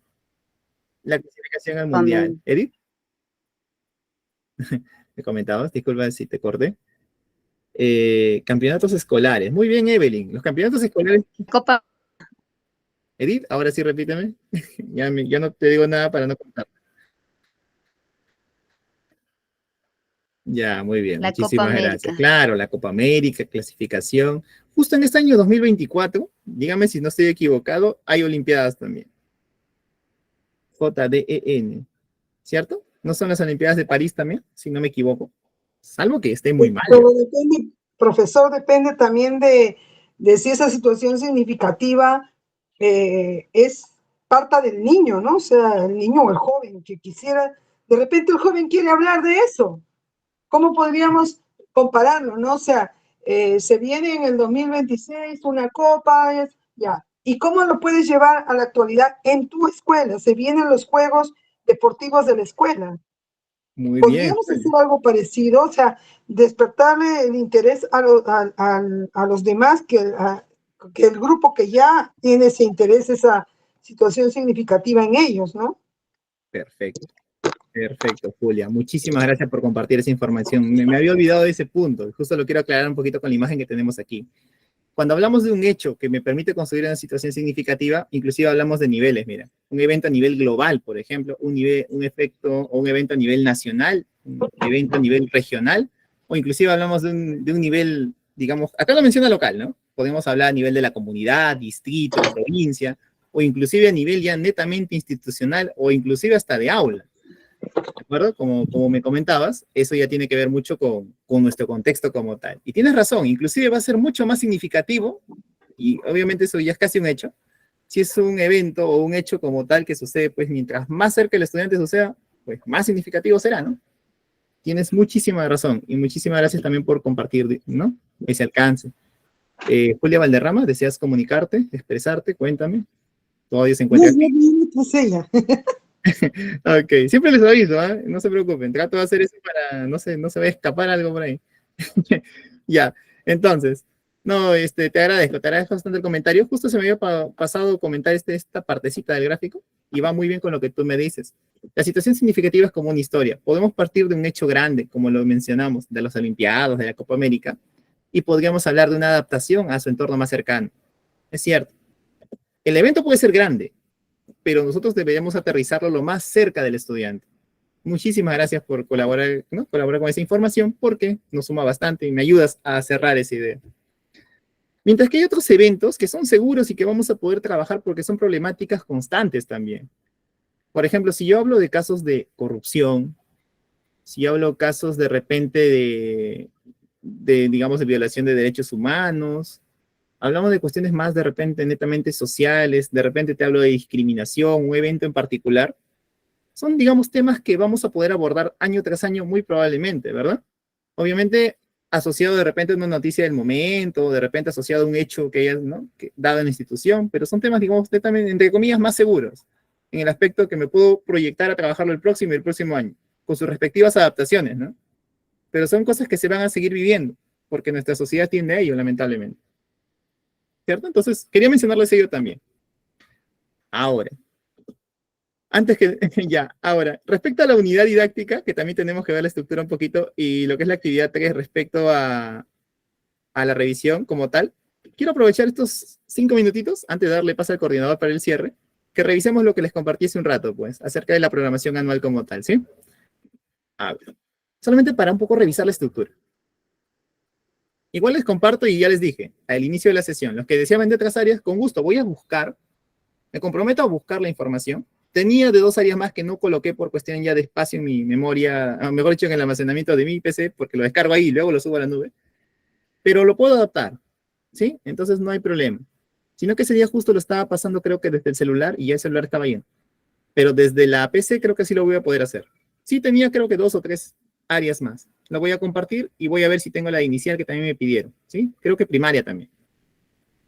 A: la clasificación al Mundial. ¿Edith? ¿Me comentabas? Disculpa si te corté. Campeonatos escolares. Muy bien, Evelyn. Los campeonatos escolares.
C: Copa.
A: Edith, ahora sí repíteme. Ya no te digo nada para no contar. Ya, muy bien,
C: La Copa
A: muchísimas
C: América.
A: gracias. Claro, la Copa América, clasificación. Justo en este año 2024, dígame si no estoy equivocado, hay Olimpiadas también. JDEN, ¿cierto? ¿No son las Olimpiadas de París también, si no me equivoco? Salvo que esté muy mal.
D: Pero depende, profesor, depende también de si esa situación significativa es parte del niño, ¿no? O sea, el niño o el joven que quisiera, de repente el joven quiere hablar de eso. ¿Cómo podríamos compararlo, no? O sea, se viene en el 2026 una copa, ya. ¿Y cómo lo puedes llevar a la actualidad en tu escuela? Se vienen los juegos deportivos de la escuela.
A: Muy bien.
D: Podríamos hacer algo parecido, o sea, despertarle el interés a los demás, que el grupo que ya tiene ese interés, esa situación significativa en ellos, ¿no?
A: Perfecto. Perfecto, Julia. Muchísimas gracias por compartir esa información. Me había olvidado de ese punto. Justo lo quiero aclarar un poquito con la imagen que tenemos aquí. Cuando hablamos de un hecho que me permite construir una situación significativa, inclusive hablamos de niveles, mira. Un evento a nivel global, por ejemplo, un efecto o un evento a nivel nacional, un evento a nivel regional, o inclusive hablamos de un nivel, digamos, acá lo menciona local, ¿no? Podemos hablar a nivel de la comunidad, distrito, provincia, o inclusive a nivel ya netamente institucional, o inclusive hasta de aula. ¿De acuerdo? Como me comentabas, eso ya tiene que ver mucho con nuestro contexto como tal. Y tienes razón, inclusive va a ser mucho más significativo, y obviamente eso ya es casi un hecho, si es un evento o un hecho como tal que sucede, pues mientras más cerca el estudiante suceda, pues más significativo será, ¿no? Tienes muchísima razón, y muchísimas gracias también por compartir, ¿no? Ese alcance. Julia Valderrama, ¿deseas comunicarte, expresarte? Cuéntame. Todavía se encuentra aquí.
D: Pues ella.
A: Ok, siempre les aviso, ¿eh? No se preocupen, trato de hacer eso para, no se va a escapar algo por ahí. Ya, entonces, no, te agradezco bastante el comentario. Justo se me había pasado comentar esta partecita del gráfico y va muy bien con lo que tú me dices. La situación significativa es como una historia. Podemos partir de un hecho grande, como lo mencionamos, de los Olimpiados, de la Copa América, y podríamos hablar de una adaptación a su entorno más cercano. Es cierto. El evento puede ser grande, pero nosotros deberíamos aterrizarlo lo más cerca del estudiante. Muchísimas gracias por colaborar, ¿no? Colaborar con esa información porque nos suma bastante y me ayudas a cerrar esa idea. Mientras que hay otros eventos que son seguros y que vamos a poder trabajar porque son problemáticas constantes también. Por ejemplo, si yo hablo de casos de corrupción, si yo hablo de casos de repente digamos, de violación de derechos humanos, hablamos de cuestiones más de repente netamente sociales, de repente te hablo de discriminación, un evento en particular, son, digamos, temas que vamos a poder abordar año tras año muy probablemente, ¿verdad? Obviamente asociado de repente a una noticia del momento, de repente asociado a un hecho que haya, ¿no? Dado en la institución, pero son temas, digamos, netamente, entre comillas, más seguros, en el aspecto que me puedo proyectar a trabajarlo el próximo y el próximo año, con sus respectivas adaptaciones, ¿no? Pero son cosas que se van a seguir viviendo, porque nuestra sociedad tiende a ello, lamentablemente. ¿Cierto? Entonces, quería mencionarles ello también. Ahora, ahora, respecto a la unidad didáctica, que también tenemos que ver la estructura un poquito, y lo que es la actividad 3 respecto a la revisión como tal, quiero aprovechar estos 5 minutitos, antes de darle paso al coordinador para el cierre, que revisemos lo que les compartí hace un rato, pues, acerca de la programación anual como tal, ¿sí? A ver, solamente para un poco revisar la estructura. Igual les comparto y ya les dije, al inicio de la sesión, los que deseaban de otras áreas, con gusto voy a buscar, me comprometo a buscar la información. Tenía de 2 áreas más que no coloqué por cuestión ya de espacio en mi memoria, mejor dicho, en el almacenamiento de mi PC, porque lo descargo ahí y luego lo subo a la nube. Pero lo puedo adaptar, ¿sí? Entonces no hay problema. Sino que ese día justo lo estaba pasando creo que desde el celular y ya el celular estaba lleno. Pero desde la PC creo que sí lo voy a poder hacer. Sí tenía creo que 2 o 3 áreas más. Lo voy a compartir y voy a ver si tengo la inicial que también me pidieron, ¿sí? Creo que primaria también.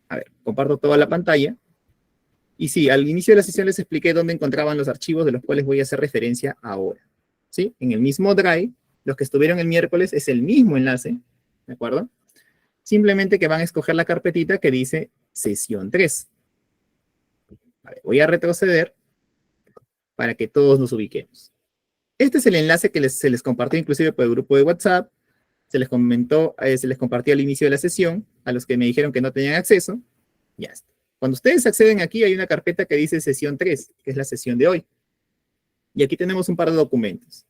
A: A ver, comparto toda la pantalla. Y sí, al inicio de la sesión les expliqué dónde encontraban los archivos de los cuales voy a hacer referencia ahora. ¿Sí? En el mismo Drive, los que estuvieron el miércoles es el mismo enlace, ¿de acuerdo? Simplemente que van a escoger la carpetita que dice sesión 3. Vale, voy a retroceder para que todos nos ubiquemos. Este es el enlace que se les compartió inclusive por el grupo de WhatsApp, se les compartió al inicio de la sesión, a los que me dijeron que no tenían acceso, ya está. Cuando ustedes acceden aquí hay una carpeta que dice sesión 3, que es la sesión de hoy. Y aquí tenemos un par de documentos.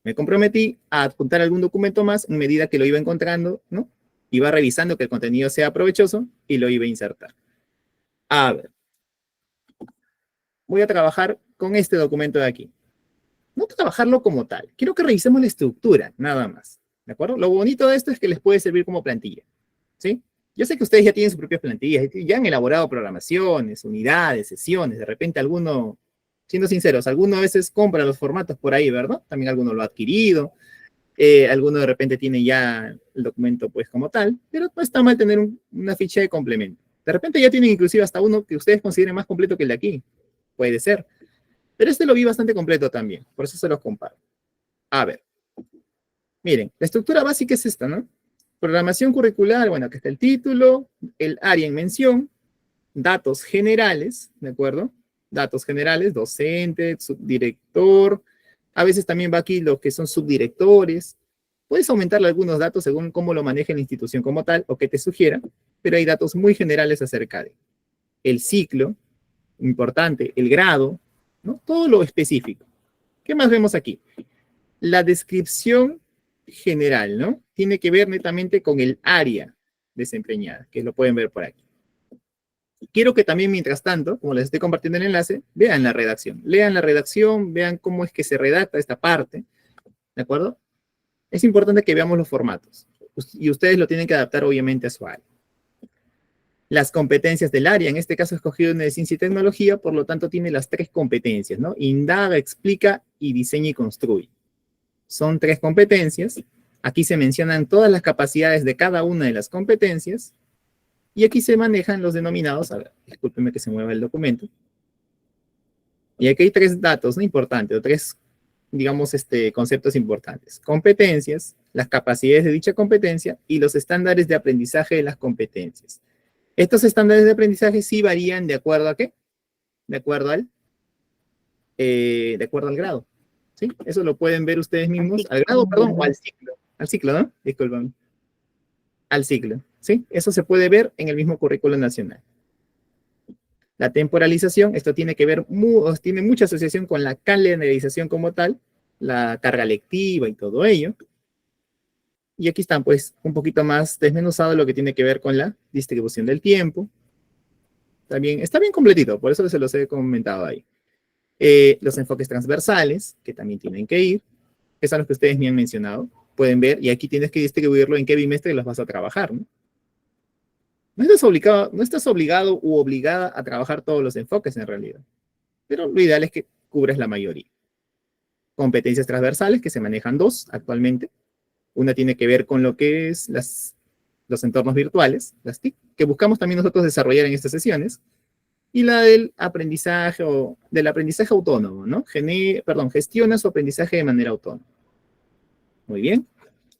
A: Me comprometí a adjuntar algún documento más en medida que lo iba encontrando, ¿no? Iba revisando que el contenido sea provechoso y lo iba a insertar. A ver. Voy a trabajar con este documento de aquí. No trabajarlo como tal. Quiero que revisemos la estructura, nada más. ¿De acuerdo? Lo bonito de esto es que les puede servir como plantilla. ¿Sí? Yo sé que ustedes ya tienen sus propias plantillas, ya han elaborado programaciones, unidades, sesiones. De repente alguno, siendo sinceros, alguno a veces compra los formatos por ahí, ¿verdad? También alguno lo ha adquirido. Alguno de repente tiene ya el documento pues como tal, pero no está mal tener una ficha de complemento. De repente ya tienen inclusive hasta uno que ustedes consideren más completo que el de aquí. Puede ser. Pero este lo vi bastante completo también, por eso se los comparo. A ver. Miren, la estructura básica es esta, ¿no? Programación curricular, bueno, aquí está el título, el área en mención, datos generales, ¿de acuerdo? Datos generales, docente, subdirector, a veces también va aquí lo que son subdirectores. Puedes aumentarle algunos datos según cómo lo maneje la institución como tal o que te sugiera, pero hay datos muy generales acerca de el ciclo, importante, el grado, ¿no? Todo lo específico. ¿Qué más vemos aquí? La descripción general, ¿no? Tiene que ver netamente con el área desempeñada, que lo pueden ver por aquí. Quiero que también, mientras tanto, como les estoy compartiendo el enlace, vean la redacción. Lean la redacción, vean cómo es que se redacta esta parte, ¿de acuerdo? Es importante que veamos los formatos. Y ustedes lo tienen que adaptar, obviamente, a su área. Las competencias del área, en este caso he escogido una de ciencia y tecnología, por lo tanto tiene las 3 competencias, ¿no? Indaga, explica y diseña y construye. Son 3 competencias. Aquí se mencionan todas las capacidades de cada una de las competencias. Y aquí se manejan los denominados, a ver, discúlpenme que se mueva el documento. Y aquí hay 3 datos, ¿no? Importantes, o 3, digamos, conceptos importantes. Competencias, las capacidades de dicha competencia y los estándares de aprendizaje de las competencias. Estos estándares de aprendizaje sí varían de acuerdo a ¿qué? De acuerdo al grado. ¿Sí? Eso lo pueden ver ustedes mismos. Al grado, perdón, o al ciclo. Al ciclo, ¿no? Disculpen. Al ciclo. ¿Sí? Eso se puede ver en el mismo currículo nacional. La temporalización, esto tiene que ver, tiene mucha asociación con la calendarización como tal, la carga lectiva y todo ello. Y aquí están, pues, un poquito más desmenuzado lo que tiene que ver con la distribución del tiempo. También está bien completito, por eso se los he comentado ahí. Los enfoques transversales, que también tienen que ir, que son los que ustedes me han mencionado. Pueden ver, y aquí tienes que distribuirlo en qué bimestre los vas a trabajar, ¿no? No estás obligado u obligada a trabajar todos los enfoques en realidad, pero lo ideal es que cubras la mayoría. Competencias transversales, que se manejan 2 actualmente. Una tiene que ver con lo que es los entornos virtuales, las TIC, que buscamos también nosotros desarrollar en estas sesiones, y la del aprendizaje o del aprendizaje autónomo, ¿no? Gestiona su aprendizaje de manera autónoma. Muy bien.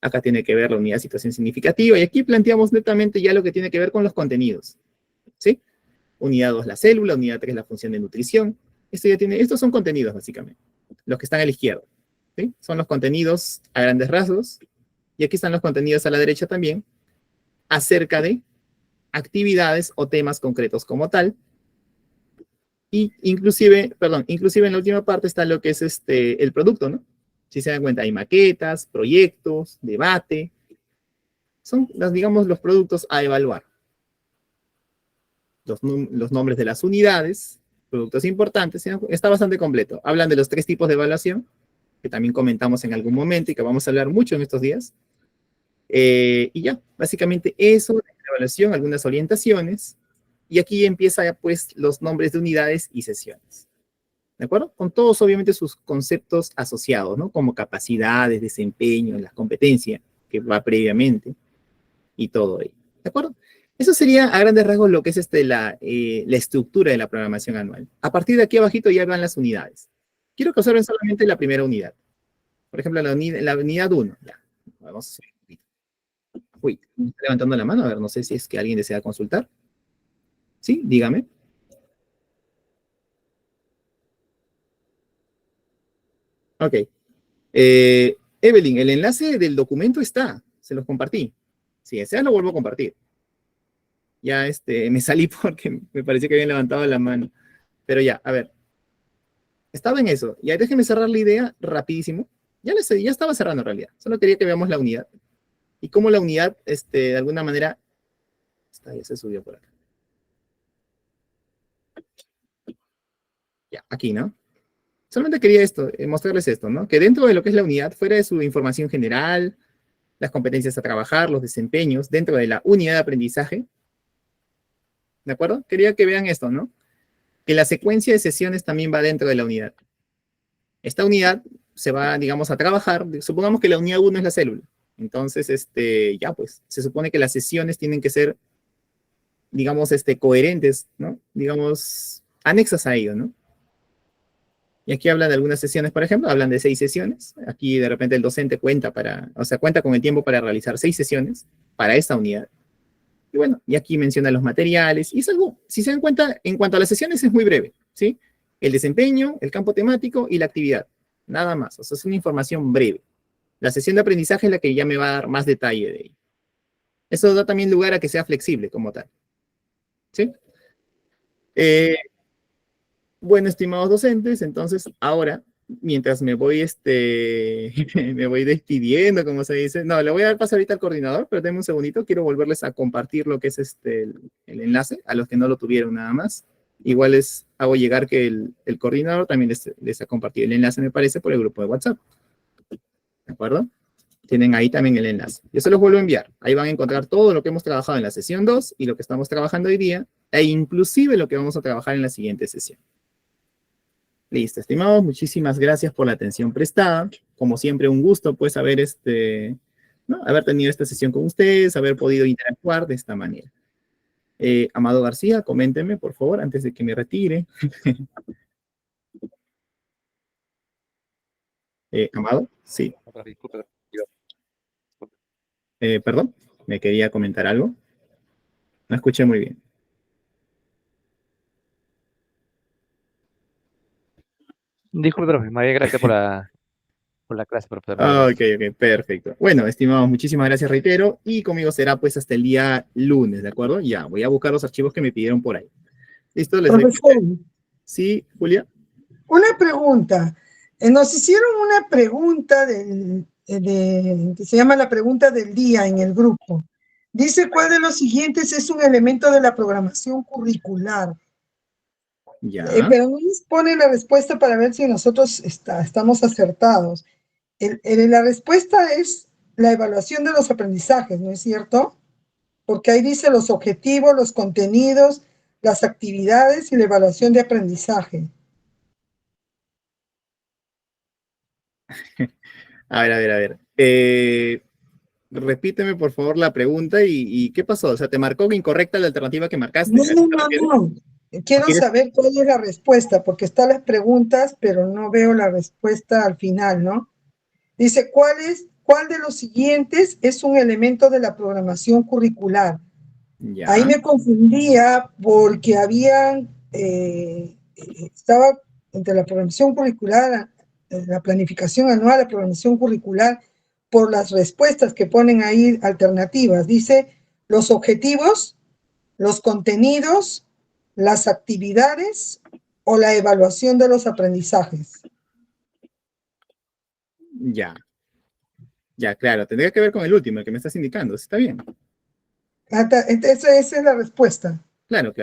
A: Acá tiene que ver la unidad de situación significativa, y aquí planteamos netamente ya lo que tiene que ver con los contenidos, ¿sí? Unidad 2, la célula, unidad 3, la función de nutrición. Estos son contenidos, básicamente, los que están a la izquierda, ¿sí? Son los contenidos a grandes rasgos, y aquí están los contenidos a la derecha también, acerca de actividades o temas concretos como tal, y inclusive en la última parte está lo que es el producto, ¿no? Si se dan cuenta, hay maquetas, proyectos, debate. Son, digamos, los productos a evaluar. Los nombres de las unidades, productos importantes, está bastante completo. Hablan de los 3 tipos de evaluación, que también comentamos en algún momento y que vamos a hablar mucho en estos días. Y ya, básicamente eso, la evaluación, algunas orientaciones. Y aquí empieza, pues, los nombres de unidades y sesiones. ¿De acuerdo? Con todos, obviamente, sus conceptos asociados, ¿no? Como capacidades, desempeño, la competencia que va previamente y todo ello. ¿De acuerdo? Eso sería a grandes rasgos lo que es la estructura de la programación anual. A partir de aquí abajito ya van las unidades. Quiero que observen solamente la primera unidad. Por ejemplo, la unidad 1. Ya, vamos a subir. Uy, me está levantando la mano. A ver, no sé si es que alguien desea consultar. ¿Sí? Dígame. Ok. Evelyn, el enlace del documento está. Se los compartí. Si deseas, lo vuelvo a compartir. Ya me salí porque me pareció que habían levantado la mano. Pero ya, a ver. Estaba en eso. Ya déjenme cerrar la idea rapidísimo. Ya estaba cerrando en realidad. Solo quería que veamos la unidad. Y cómo la unidad, de alguna manera... Ya se subió por acá. Ya, aquí, ¿no? Solamente quería mostrarles esto, ¿no? Que dentro de lo que es la unidad, fuera de su información general, las competencias a trabajar, los desempeños, dentro de la unidad de aprendizaje, ¿de acuerdo? Quería que vean esto, ¿no? Que la secuencia de sesiones también va dentro de la unidad. Esta unidad se va, digamos, a trabajar. Supongamos que la unidad 1 es la célula. Entonces, ya pues, se supone que las sesiones tienen que ser, digamos, coherentes, ¿no? Digamos, anexas a ello, ¿no? Y aquí hablan de algunas sesiones, por ejemplo, hablan de 6 sesiones. Aquí de repente el docente cuenta con el tiempo para realizar 6 sesiones para esta unidad. Y bueno, y aquí menciona los materiales. Y es algo, si se dan cuenta, en cuanto a las sesiones es muy breve, ¿sí? El desempeño, el campo temático y la actividad. Nada más, o sea, es una información breve. La sesión de aprendizaje es la que ya me va a dar más detalle de ello. Eso da también lugar a que sea flexible como tal. ¿Sí? Bueno, estimados docentes, entonces ahora, mientras me voy, me voy despidiendo, como se dice, no, le voy a dar paso ahorita al coordinador, pero denme un segundito, quiero volverles a compartir lo que es el enlace, a los que no lo tuvieron nada más. Igual les hago llegar que el coordinador también les ha compartido el enlace, me parece, por el grupo de WhatsApp. ¿De acuerdo? Tienen ahí también el enlace. Yo se los vuelvo a enviar. Ahí van a encontrar todo lo que hemos trabajado en la sesión 2 y lo que estamos trabajando hoy día, e inclusive lo que vamos a trabajar en la siguiente sesión. Listo, estimados, muchísimas gracias por la atención prestada. Como siempre, un gusto, pues, haber tenido esta sesión con ustedes, haber podido interactuar de esta manera. Amado García, coménteme, por favor, antes de que me retire. Amado, sí. Perdón, ¿me quería comentar algo? No escuché muy bien.
G: Disculpe, profe, más bien gracias por la clase, profesor.
A: Ok, perfecto. Bueno, estimados, muchísimas gracias, reitero, y conmigo será pues hasta el día lunes, ¿de acuerdo? Ya, voy a buscar los archivos que me pidieron por ahí. ¿Listo?
D: Profesor,
A: Sí, Julia.
D: una pregunta. Nos hicieron una pregunta que se llama la pregunta del día en el grupo. Dice, ¿cuál de los siguientes es un elemento de la programación curricular?
A: Ya.
D: Pero no nos pone la respuesta para ver si nosotros estamos acertados. La respuesta es la evaluación de los aprendizajes, ¿no es cierto? Porque ahí dice los objetivos, los contenidos, las actividades y la evaluación de aprendizaje.
A: A ver. Repíteme, por favor, la pregunta y ¿qué pasó? O sea, ¿te marcó incorrecta la alternativa que marcaste?
D: No. Quiero saber cuál es la respuesta, porque están las preguntas, pero no veo la respuesta al final, ¿no? Dice, ¿cuál de los siguientes es un elemento de la programación curricular?
A: Ya.
D: Ahí me confundía porque estaba entre la programación curricular, la planificación anual, la programación curricular, por las respuestas que ponen ahí alternativas. Dice, los objetivos, los contenidos, las actividades o la evaluación de los aprendizajes.
A: Ya, claro, tendría que ver con el último, el que me estás indicando, ¿está bien?
D: Esa es la respuesta.
A: Claro.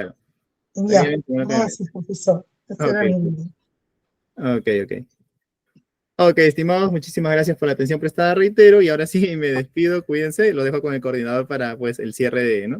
D: Ya, gracias, profesor.
A: Ok. Ok, estimados, muchísimas gracias por la atención prestada, reitero, y ahora sí me despido, cuídense, lo dejo con el coordinador para, pues, el cierre de, ¿no?